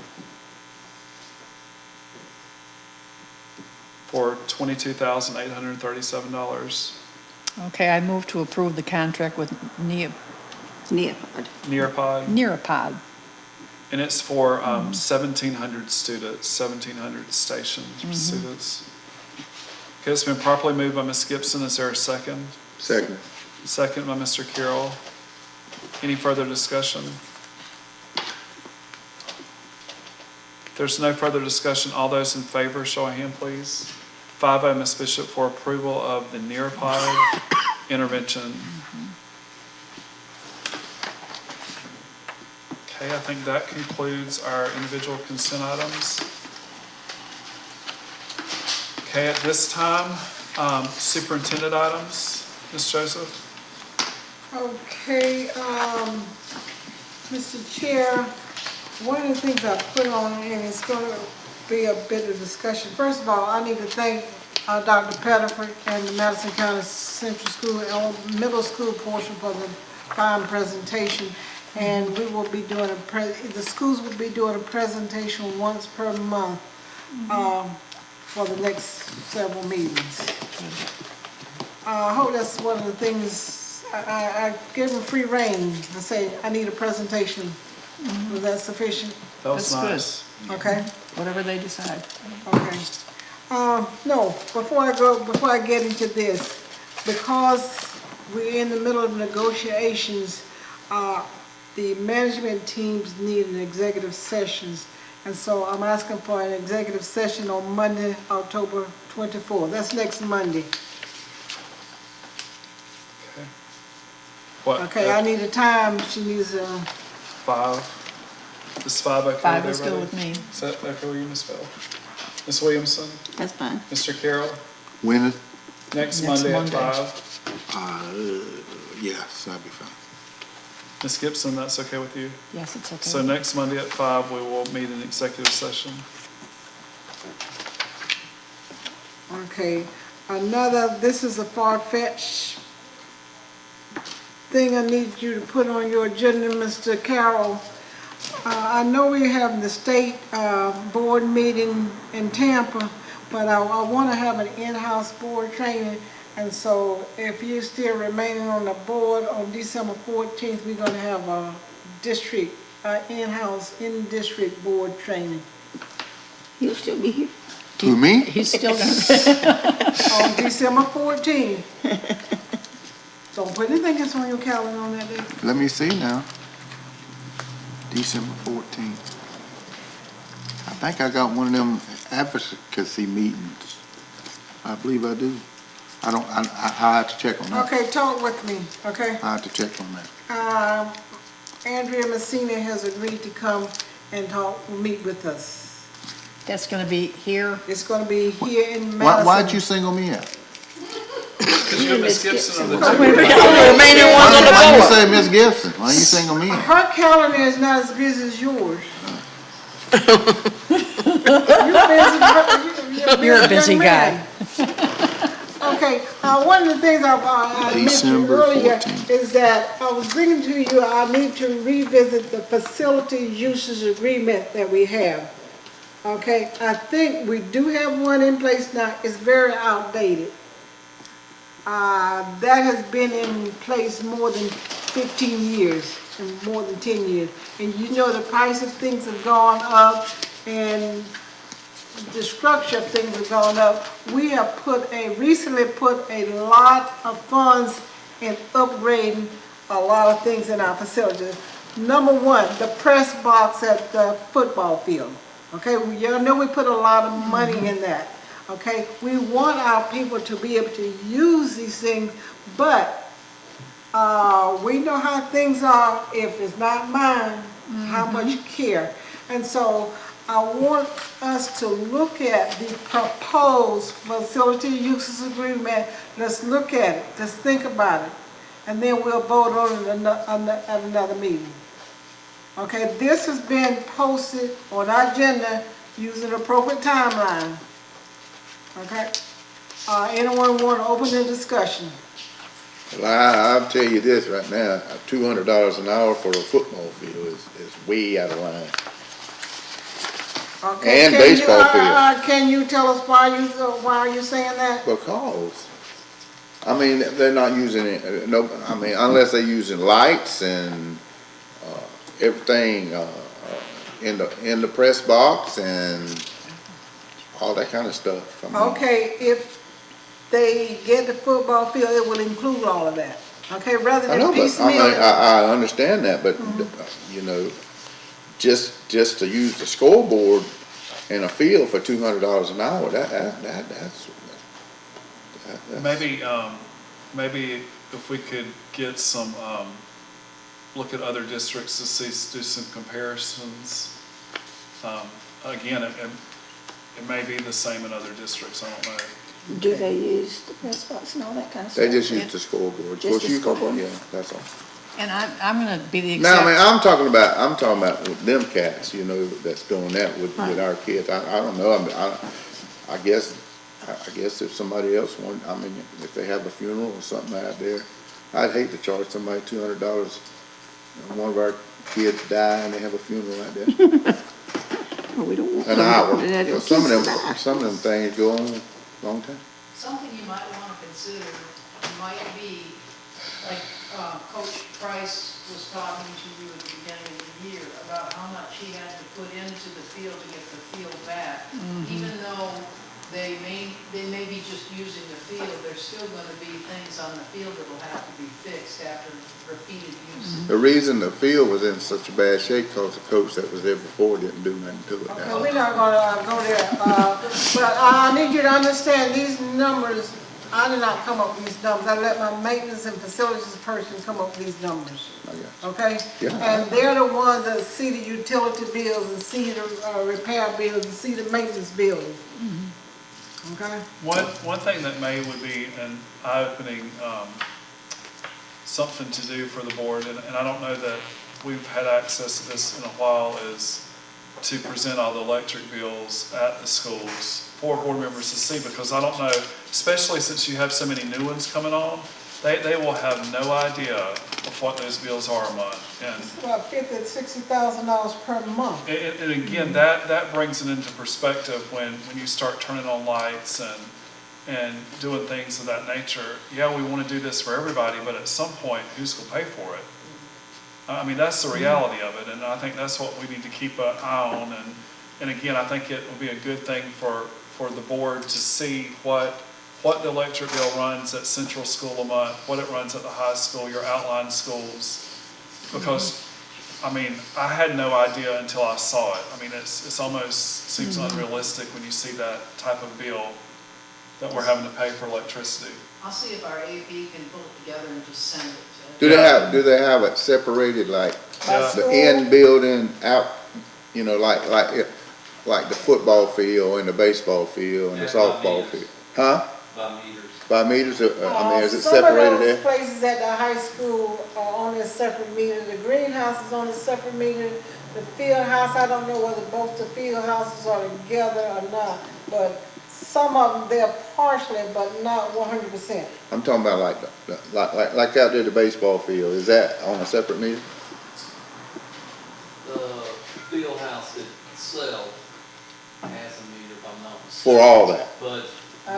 For $22,837. Okay, I move to approve the contract with Nearpod. And it's for 1,700 students, 1,700 stations for students. Okay, it's been properly moved by Ms. Gibson. Is there a second? Second. Second by Mr. Carroll. Any further discussion? If there's no further discussion, all those in favor, show a hand, please. 5-0, Ms. Bishop, for approval of the Nearpod intervention. Okay, I think that concludes our individual consent items. Okay, at this time, superintendent items, Ms. Joseph? Okay, Mr. Chair, one of the things I put on, and it's going to be a bit of discussion. First of all, I need to thank Dr. Pettiford and the Madison County Central School Middle School portion for the fine presentation. And we will be doing the schools will be doing a presentation once per month for the next several meetings. I hope that's one of the things. I give them free rein. I say I need a presentation. Was that sufficient? That was That's nice. Okay. Whatever they decide. Okay. No, before I get into this, because we're in the middle of negotiations, the management teams need an executive sessions. And so I'm asking for an executive session on Monday, October 24th. That's next Monday. Okay. What? Okay, I need a time. She needs 5. Is 5 okay? 5 with is good everybody? with me. Is that okay with you, Ms. Bell? Ms. Williamson? That's fine. Mr. Carroll? When is? Next Next Monday at Monday. 5. Yes, that'd be fine. Ms. Gibson, that's okay with you? Yes, it's okay. So next Monday at 5, we will meet in executive session. Okay, this is a far-fetched thing I need you to put on your agenda, Mr. Carroll. I know we're having the state board meeting in Tampa, but I want to have an in-house board training. And so if you're still remaining on the board on December 14th, we're going to have a district, in-house, in-district board training. He'll still be here. Who, me? He's still gonna. On December 14th. Don't put anything else on your calendar on that day. Let me see now. December 14th. I think I got one of them advocacy meetings. I believe I do. I have to check on that. Okay, talk with me, okay? I have to check on that. Andrea Messina has agreed to come and meet with us. That's gonna be here. It's gonna be here in Madison. Why'd you single me out? Because you and Ms. Gibson are the two. Remaining ones on the Why you board. say Miss Gibson? Why you single me out? Her calendar is not as busy as yours. You're a busy young guy. man. Okay, one of the things I mentioned December earlier 14th. is that I was bringing to you, I need to revisit the facility usage agreement that we have. Okay, I think we do have one in place now. It's very outdated. That has been in place more than 15 years and more than 10 years. And you know the price of things have gone up and the structure of things have gone up. We have recently put a lot of funds in upgrading a lot of things in our facilities. Number one, the press box at the football field. Okay, you know we put a lot of money in that. Okay, we want our people to be able to use these things, but we know how things are. If it's not mine, how much care. And so I want us to look at the proposed facility uses agreement. Let's look at it. Let's think about it. And then we'll vote on it at another meeting. Okay, this has been posted on our agenda using the appropriate timeline. Okay, anyone want to open the discussion? Well, I'll tell you this right now, $200 an hour for a football field is way out of line. Okay, And baseball field. Can you tell us why are you saying that? Because, I mean, they're not using it, no, I mean, unless they're using lights and everything in the press box and all that kind of stuff. I mean, Okay, if they get the football field, it will include all of that. Okay, rather I than know, but piecemeal. I mean, I understand that, but you know, just to use the scoreboard in a field for $200 an hour, that's Maybe if we could get some, look at other districts to do some comparisons. Again, It may be the same in other districts, I don't know. Do they use the press box and all that kind of stuff? They just use the scoreboard. Just the scoreboard? Yeah, that's all. And I'm going to be the Now, exact. I mean, I'm talking about with them cats, you know, that's doing that with our kids. I don't know, I guess if somebody else wanted, I mean, if they have a funeral or something out there, I'd hate to charge somebody $200. One of our kids die and they have a funeral out there. Well, we don't want An hour. that. Some of them things go on a long time. Something you might want to consider might be, like, Coach Price was talking to you at the beginning of the year about how much he had to put into the field to get the field back. Even though they may be just using the field, there's still going to be things on the field that will have to be fixed after repeated use. The reason the field was in such a bad shape because the coach that was there before didn't do nothing to it. Okay, we're not gonna go there, but I need you to understand these numbers, I did not come up with these numbers. I let my maintenance and facilities person come up with these numbers. Okay? Yeah. And they're the ones that see the utility bills and see the repair bills and see the maintenance bills. Okay? One thing that would be an eye-opening, something to do for the board, and I don't know that we've had access to this in a while, is to present all the electric bills at the schools for board members to see, because I don't know, especially since you have so many new ones coming on, they will have no idea of what those bills are a month. And It's about $50,000 to $60,000 per month. And again, that brings it into perspective when you start turning on lights and doing things of that nature. Yeah, we want to do this for everybody, but at some point, who's going to pay for it? I mean, that's the reality of it, and I think that's what we need to keep an eye on. And again, I think it will be a good thing for the board to see what the electric bill runs at Central School a month, what it runs at the high school, your outlying schools. Because, I mean, I had no idea until I saw it. I mean, it's almost seems unrealistic when you see that type of bill that we're having to pay for electricity. I'll see if our AP can pull it together and just send it to. Do they have it separated like the in building out, you know, like the football field and the baseball field and the softball field? Huh? By meters. By meters, I mean, is it separated there? Some of those places at the high school are on a separate meter. The greenhouse is on a separate meter. The field house, I don't know whether both the field houses are together or not, but some of them, they're partially, but not 100%. I'm talking about like out there the baseball field, is that on a separate meter? The field house itself has a meter, if I'm not mistaken. For all that? But,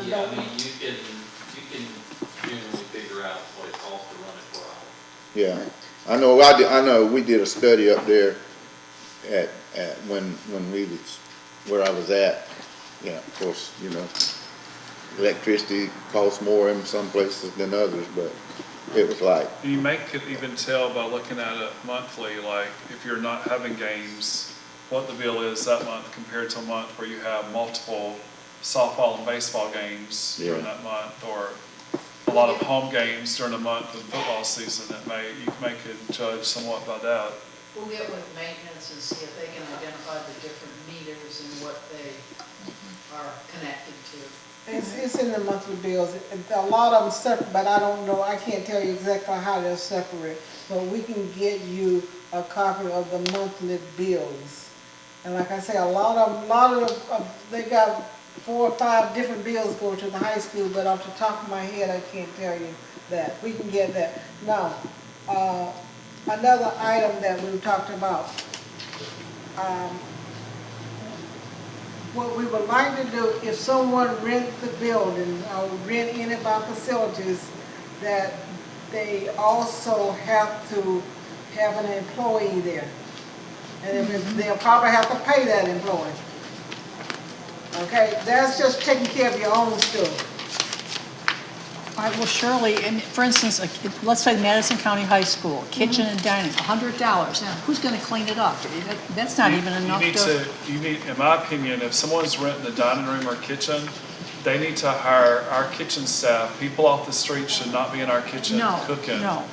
yeah, I mean, you can generally figure out what it costs to run it for all. Yeah, I know we did a study up there at when we was, where I was at. Yeah, of course, you know, electricity costs more in some places than others, but it was like. You could even tell by looking at it monthly, like if you're not having games, what the bill is that month compared to a month where you have multiple softball and baseball games during that month, or a lot of home games during the month of football season. You can make a judge somewhat by that. We'll get with maintenance and see if they can identify the different meters and what they are connected to. It's in the monthly bills. A lot of them separate, but I don't know, I can't tell you exactly how they're separate. But we can get you a copy of the monthly bills. And like I say, a lot of them, they got 4 or 5 different bills going to the high school, but off the top of my head, I can't tell you that. We can get that. Now, another item that we talked about, what we would like to do, if someone rents the building or rent any of our facilities, that they also have to have an employee there. And they'll probably have to pay that employee. Okay, that's just taking care of your own stuff. All right, well, Shirley, and for instance, let's say Madison County High School, kitchen and dining, $100. Now, who's going to clean it up? That's not even enough You need, in my opinion, if someone's renting the dining room or kitchen, they need to hire our kitchen staff. People off the street should not be in our kitchen cooking. No.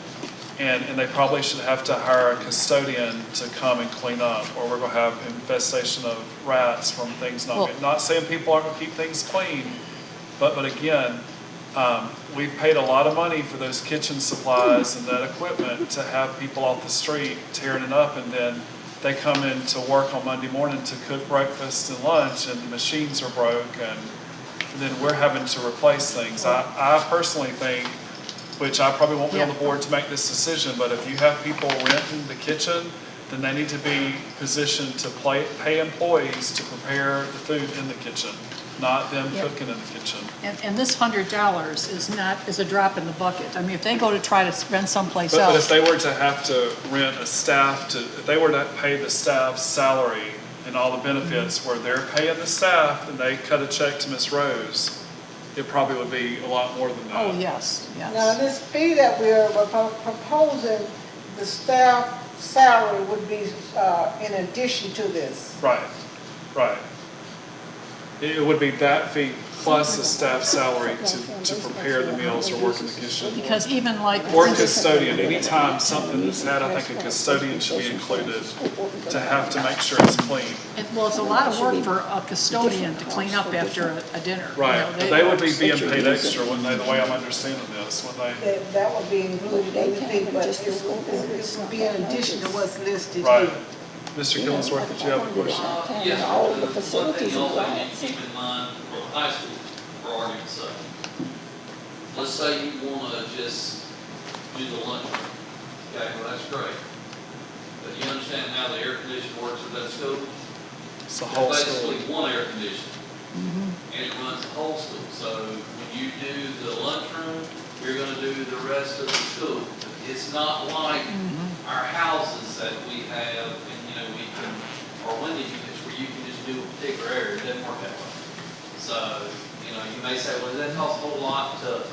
And they probably should have to hire a custodian to come and clean up, or we're gonna have infestation of rats from things not being, not saying people aren't gonna keep things clean, but again, we've paid a lot of money for those kitchen supplies and that equipment to have people off the street tearing it up, and then they come in to work on Monday morning to cook breakfast and lunch, and the machines are broke, and then we're having to replace things. I personally think, which I probably won't be on the board to make this decision, but if you have people renting the kitchen, then they need to be positioned to pay employees to prepare the food in the kitchen, not them cooking in the kitchen. And this $100 is a drop in the bucket. I mean, if they go to try to rent someplace else. But if they were to have to rent a staff if they were to pay the staff's salary and all the benefits where they're paying the staff and they cut a check to Ms. Rose, it probably would be a lot more than that. Oh, yes, yes. Now, this fee that we're proposing, the staff salary would be in addition to this. Right, right. It would be that fee plus the staff salary to prepare the meals or work in the kitchen. Because even like. Or custodian, anytime something is had, I think a custodian should be included to have to make sure it's clean. Well, it's a lot of work for a custodian to clean up after a dinner. Right, but they would be being paid extra, wouldn't they, the way I'm understanding this, wouldn't they? That would be included in the fee, but it would be in addition to what's listed Right. here. Mr. Killingsworth, did you have a question? Yes, one thing you also need to keep in mind for the high school, for argument's sake. Let's say you want to just do the lunch. Okay, well, that's great. But you understand how the air conditioning works at that school? It's the whole school. Basically one air conditioner. And it runs the whole school. So when you do the lunchroom, you're going to do the rest of the school. It's not like our houses that we have, and we can, or window units where you can just do a particular area. It doesn't work that way. So, you may say, well, does that cost a whole lot to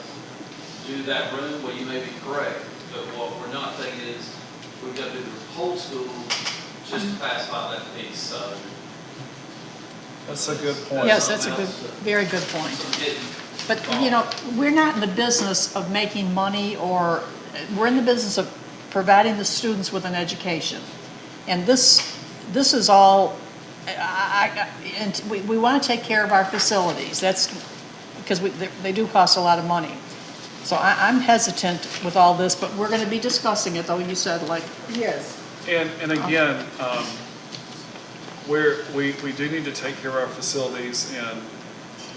do that room? Well, you may be correct. But what we're not thinking is we've got to do the whole school just to pacify that piece. So that's a good point. Yes, that's a very good point. But, we're not in the business of making money, or we're in the business of providing the students with an education. And this is all, and we want to take care of our facilities. That's because they do cost a lot of money. So I'm hesitant with all this, but we're going to be discussing it, though you said like. Yes. And again, we do need to take care of our facilities, and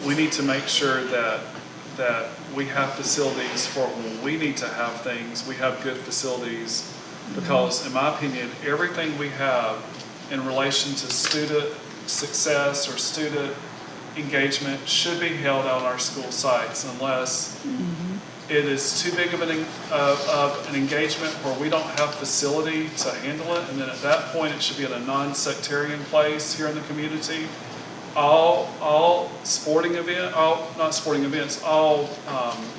we need to make sure that we have facilities for when we need to have things, we have good facilities, because in my opinion, everything we have in relation to student success or student engagement should be held on our school sites, unless it is too big of an engagement where we don't have facility to handle it, and then at that point it should be in a non-sectarian place here in the community. All sporting event, not sporting events, all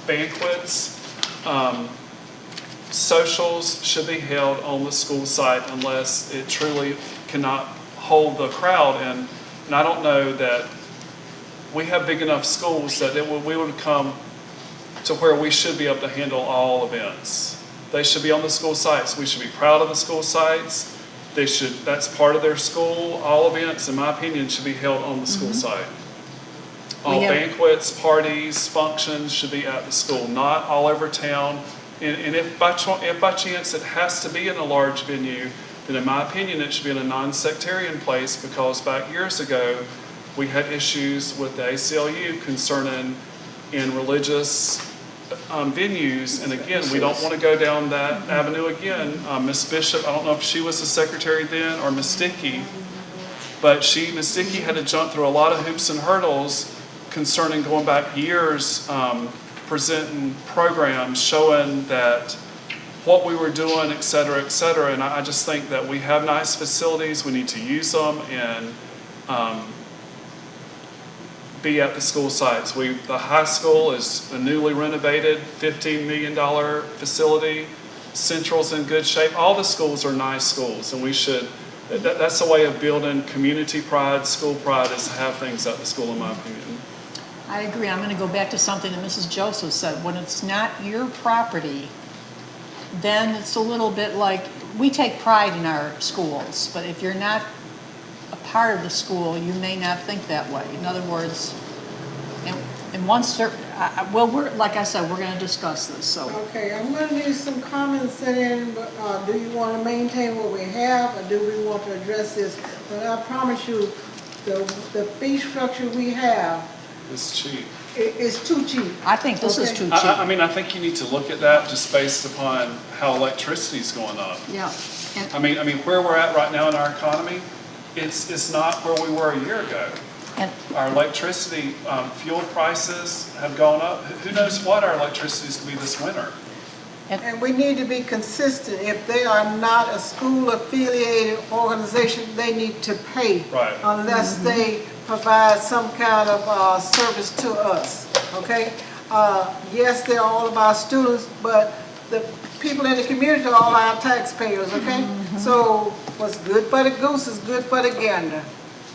banquets, socials should be held on the school site unless it truly cannot hold the crowd. And I don't know that we have big enough schools that we would come to where we should be able to handle all events. They should be on the school sites. We should be proud of the school sites. That's part of their school. All events, in my opinion, should be held on the school site. All banquets, parties, functions should be at the school, not all over town. And if by chance it has to be in a large venue, then in my opinion, it should be in a non-sectarian place, because back years ago, we had issues with the ACLU concerning in religious venues, and again, we don't want to go down that avenue again. Ms. Bishop, I don't know if she was the secretary then, or Ms. Dickey, but Ms. Dickey had to jump through a lot of hoops and hurdles concerning going back years, presenting programs showing that what we were doing, et cetera, and I just think that we have nice facilities, we need to use them, and be at the school sites. The high school is a newly renovated $15 million facility. Central's in good shape. All the schools are nice schools, and we should, that's a way of building community pride, school pride, is to have things at the school, in my opinion. I agree. I'm going to go back to something that Mrs. Joseph said. When it's not your property, then it's a little bit like, we take pride in our schools, but if you're not a part of the school, you may not think that way. In other words, in one certain, well, like I said, we're gonna discuss this, so. Okay, I'm gonna need some comments in, but, do you wanna maintain what we have, or do we want to address this? But I promise you, the fee structure we have It's cheap. is too cheap. I think this is too cheap. I mean, I think you need to look at that just based upon how electricity's going up. Yeah. I mean, where we're at right now in our economy, it's not where we were a year ago. And our electricity, fuel prices have gone up. Who knows what our electricity is going to be this winter? And we need to be consistent. If they are not a school-affiliated organization, they need to pay. Right. Unless they provide some kind of service to us, okay? Yes, they're all of our students, but the people in the community are all our taxpayers, okay? So what's good for the goose is good for the gander.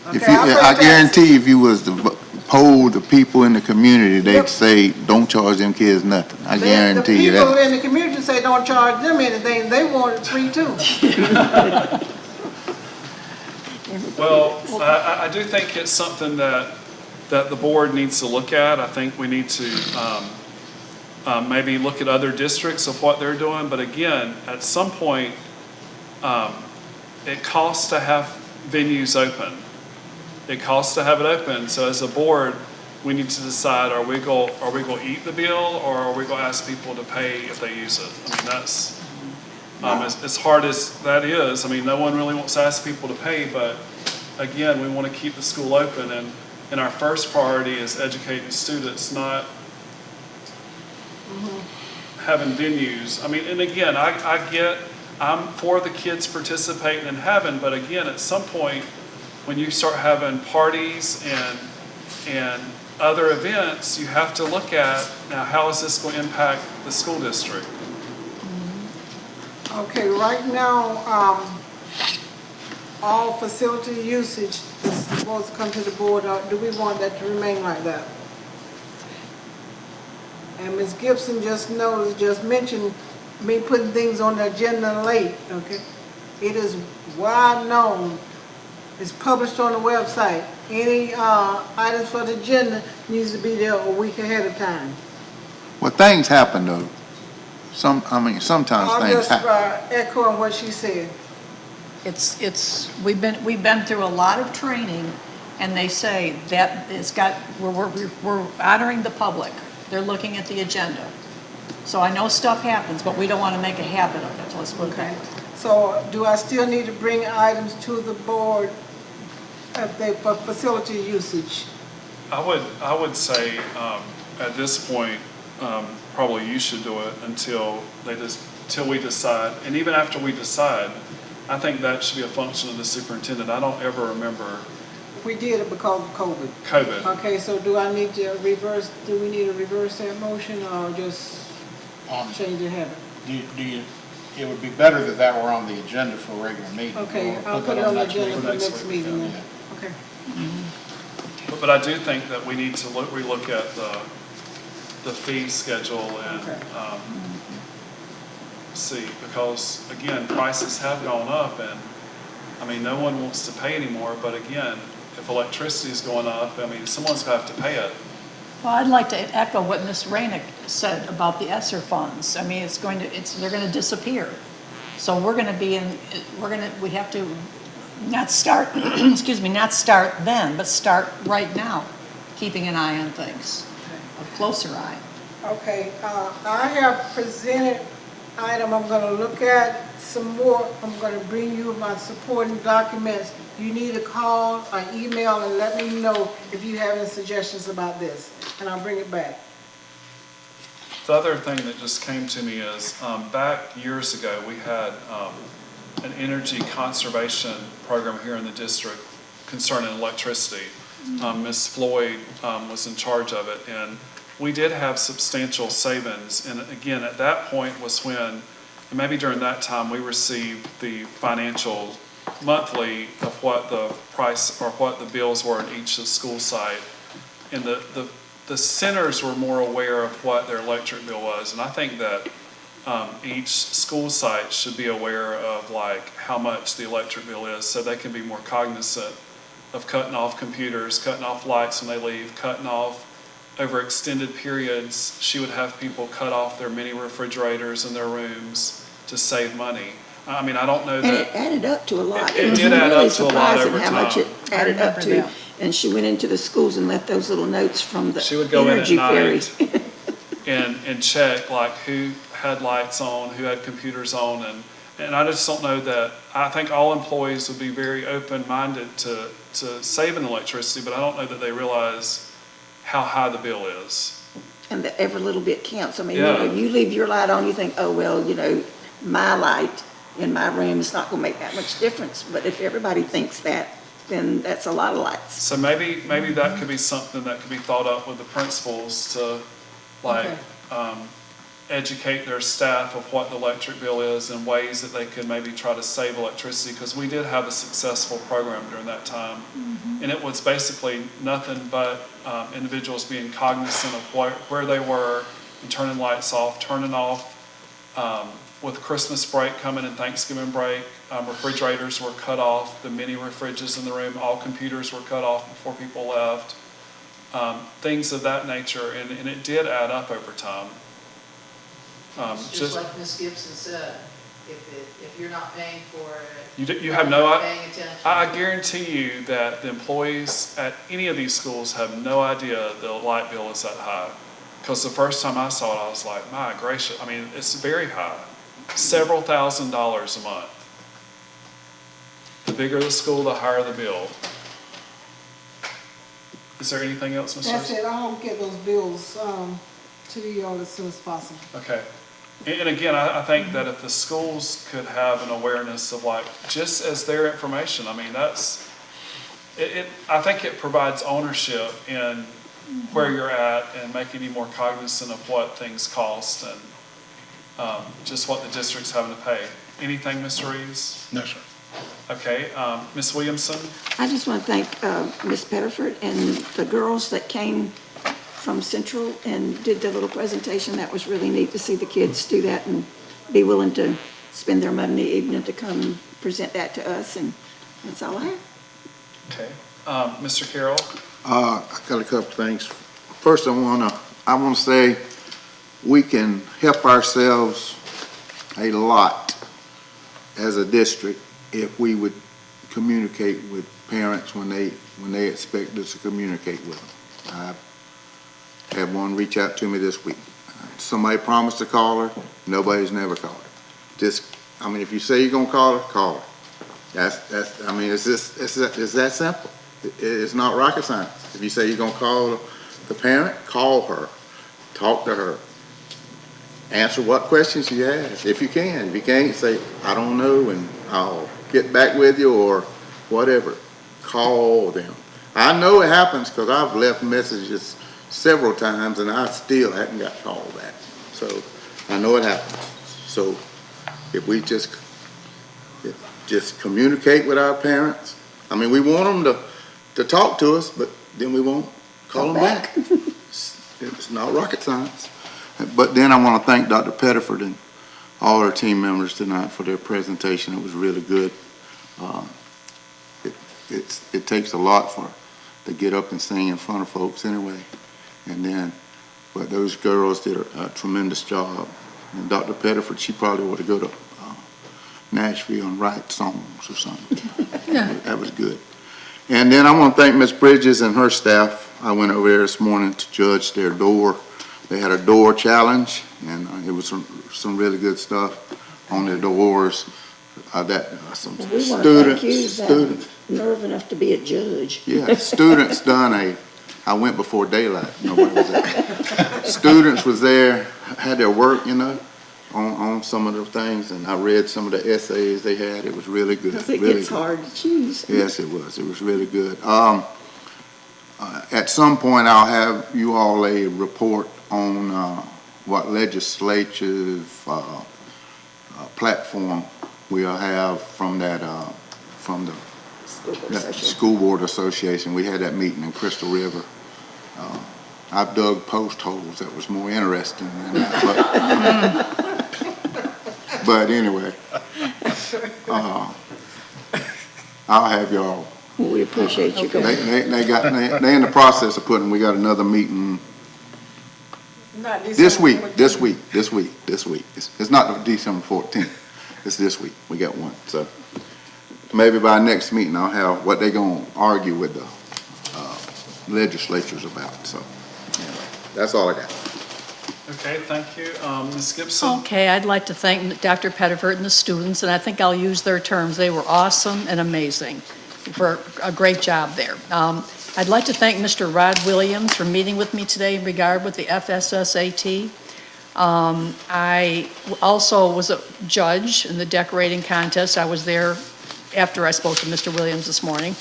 If Okay, you, I pay guarantee if you was to poll the people in the community, they'd say, don't charge them kids nothing. I guarantee you The people that. in the community say don't charge them anything, they want it free too. Well, I do think it's something that the board needs to look at. I think we need to maybe look at other districts of what they're doing. But again, at some point, it costs to have venues open. It costs to have it open. So as a board, we need to decide, are we going to eat the bill, or are we going to ask people to pay if they use it? I mean, that's, as hard as that is, I mean, no one really wants to ask people to pay, but again, we want to keep the school open, and our first priority is educating students, not having venues. I mean, and again, I'm for the kids participating and having, but again, at some point, when you start having parties and other events, you have to look at, now, how is this going to impact the school district? Okay, right now, all facility usage is supposed to come to the board. Do we want that to remain like that? And Ms. Gibson just mentioned me putting things on the agenda late, okay? It is wide known. It's published on the website. Any items for the agenda needs to be there a week ahead of time. Well, things happen though. Sometimes I'm things just happen. echoing what she said. We've been through a lot of training, and they say that we're honoring the public. They're looking at the agenda. So I know stuff happens, but we don't want to make a habit of it. Let's put it that way. So do I still need to bring items to the board for facility usage? I would say at this point, probably you should do it until we decide. And even after we decide, I think that should be a function of the superintendent. I don't ever remember. We did it because of COVID. COVID. Okay, so do we need to reverse that motion, or just change the habit? It would be better that were on the agenda for a regular meeting. Okay, Or I'll put it on the agenda for next meeting then. Okay. But I do think that we need to relook at the fee schedule and see, because again, prices have gone up, and I mean, no one wants to pay anymore, but again, if electricity is going up, I mean, someone's going to have to pay it. Well, I'd like to echo what Ms. Rainick said about the ESSER funds. I mean, they're going to disappear. So we have to not start, excuse me, not start then, but start right now, keeping an eye on things, a closer eye. Okay, I have presented item I'm going to look at some more. I'm going to bring you my supporting documents. You need to call or email and let me know if you have any suggestions about this, and I'll bring it back. The other thing that just came to me is back years ago, we had an energy conservation program here in the district concerning electricity. Ms. Floyd was in charge of it, and we did have substantial savings. And again, at that point was when, and maybe during that time, we received the financial monthly of what the price or what the bills were at each school site. And the centers were more aware of what their electric bill was. And I think that each school site should be aware of like how much the electric bill is, so they can be more cognizant of cutting off computers, cutting off lights when they leave, cutting off over extended periods. She would have people cut off their mini refrigerators in their rooms to save money. I mean, I don't know And that. it added up to a lot. It was did add really up to a lot over surprising how much time. it added up to. And she went into the schools and left those little notes from the She would go in at energy fairies. night and check like who had lights on, who had computers on, and I just don't know that. I think all employees would be very open-minded to saving electricity, but I don't know that they realize how high the bill is. And that every little bit counts. I mean, Yeah. you leave your light on, you think, oh, well, my light in my room is not gonna make that much difference. But if everybody thinks that, then that's a lot of lights. So maybe that could be something that could be thought up with the principals to like educate their staff of what the electric bill is and ways that they could maybe try to save electricity, because we did have a successful program during that time. And it was basically nothing but individuals being cognizant of where they were and turning lights off, turning off with Christmas break coming and Thanksgiving break, refrigerators were cut off, the mini refriges in the room, all computers were cut off before people left, things of that nature, and it did add up over time. Just like Ms. Gibson said, if you're not paying for it, you have no. you're not paying attention. I guarantee you that the employees at any of these schools have no idea the light bill is that high. Because the first time I saw it, I was like, my gracious, I mean, it's very high. Several $1,000s a month. The bigger the school, the higher the bill. Is there anything else, Mr. That's it. I'll get those bills to you all as soon as possible. Okay. And again, I think that if the schools could have an awareness of like, just as their information, I mean, I think it provides ownership in where you're at and making you more cognizant of what things cost and just what the district's having to pay. Anything, Mr. Reeves? No, sir. Okay, Ms. Williamson? I just want to thank Ms. Pettiford and the girls that came from Central and did the little presentation. That was really neat to see the kids do that and be willing to spend their money even to come and present that to us, and that's all I have. Okay. Mr. Carroll? I got a couple things. First, I want to say we can help ourselves a lot as a district if we would communicate with parents when they expect us to communicate with them. I had one reach out to me this week. Somebody promised to call her. Nobody's never called her. If you say you're gonna call her. That's. I mean, it's that simple. It's not rocket science. If you say you're gonna call the parent, call her, talk to her, answer what questions she has, if you can. If you can't, say, I don't know, and I'll get back with you, or whatever. Call them. I know it happens because I've left messages several times and I still haven't got called back. So I know it happens. So if we just communicate with our parents, I mean, we want them to talk to us, but then we won't call them back. It's not rocket science. But then I want to thank Dr. Pettiford and all our team members tonight for their presentation. It was really good. It takes a lot to get up and sing in front of folks anyway. But those girls did a tremendous job. And Dr. Pettiford, she probably ought to go to Nashville and write songs or something. Yeah. That was good. And then I want to thank Ms. Bridges and her staff. I went over there this morning to judge their door. They had a door challenge, and it was some really good stuff on their doors. Some We want to thank you students. that nerve enough to be a judge. Yeah, students I went before daylight. Nobody was there. Students was there, had their work, on some of the things, and I read some of the essays they had. It was really good. Because it really gets good. hard to choose. Yes, it was. It was really good. At some point, I'll have you all a report on what legislative platform we'll have from the School Board Association. We had that meeting in Crystal River. I've dug post holes that was more interesting than that. but anyway, I'll have y'all. We appreciate you going. They in the process of we got another meeting this week. It's not December 14th. It's this week. We got one. So maybe by next meeting, I'll have what they're going to argue with the legislatures about. So anyway, that's all I got. Okay, thank you. Ms. Gibson? Okay, I'd like to thank Dr. Pettiford and the students, and I think I'll use their terms. They were awesome and amazing for a great job there. I'd like to thank Mr. Rod Williams for meeting with me today in regard with the FSSAT. I also was a judge in the decorating contest. I was there after I spoke to Mr. Williams this morning.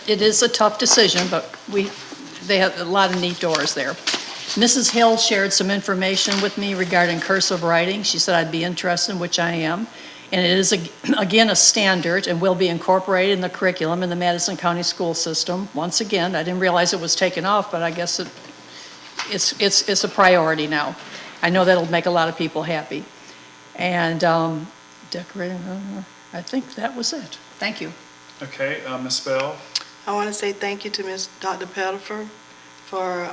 It is a tough decision, but they have a lot of neat doors there. Mrs. Hill shared some information with me regarding cursive writing. She said I'd be interested, which I am. And it is, again, a standard and will be incorporated in the curriculum in the Madison County school system. Once again, I didn't realize it was taken off, but I guess it's a priority now. I know that'll make a lot of people happy. And decorating, I think that was it. Thank you. Okay, Ms. Bell? I want to say thank you to Dr. Pettiford for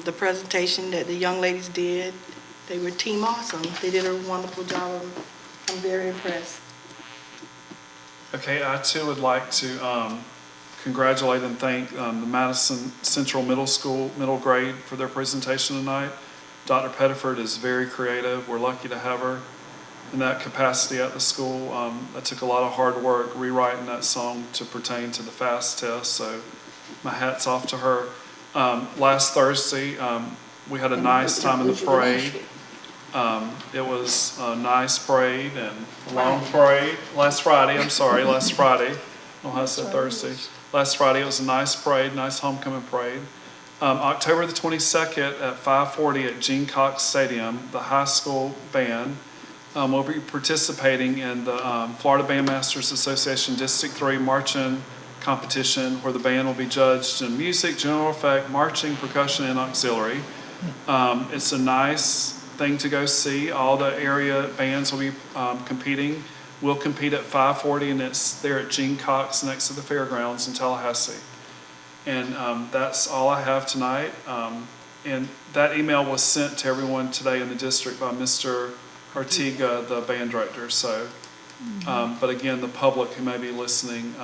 the presentation that the young ladies did. They were team awesome. They did a wonderful job. I'm very impressed. Okay, I too would like to congratulate and thank the Madison Central Middle School middle grade for their presentation tonight. Dr. Pettiford is very creative. We're lucky to have her in that capacity at the school. That took a lot of hard work rewriting that song to pertain to the FAST test, so my hat's off to her. Last Thursday, we had a nice time in the parade. It was a nice parade and a long parade. Last Friday. I don't know how I said Thursday. Last Friday, it was a nice parade, nice homecoming parade. October the 22nd at 5:40 at Gene Cox Stadium, the high school band will be participating in the Florida Bandmasters Association District 3 marching competition, where the band will be judged in music, general effect, marching, percussion, and auxiliary. It's a nice thing to go see. All the area bands will be competing. We'll compete at 5:40, and it's there at Gene Cox next to the fairgrounds in Tallahassee. And that's all I have tonight. And that email was sent to everyone today in the district by Mr. Artiga, the band director. So, but again, the public who may be listening,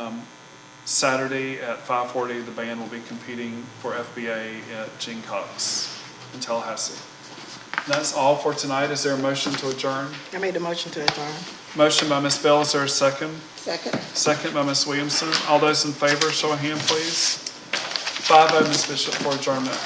Saturday at 5:40, the band will be competing for FBA at Gene Cox in Tallahassee. That's all for tonight. Is there a motion to adjourn? I made a motion to adjourn. Motion by Ms. Bell. Is there a second? Second. Second by Ms. Williamson. All those in favor, show of hand, please. 5-0, Ms. Bishop, for adjournment.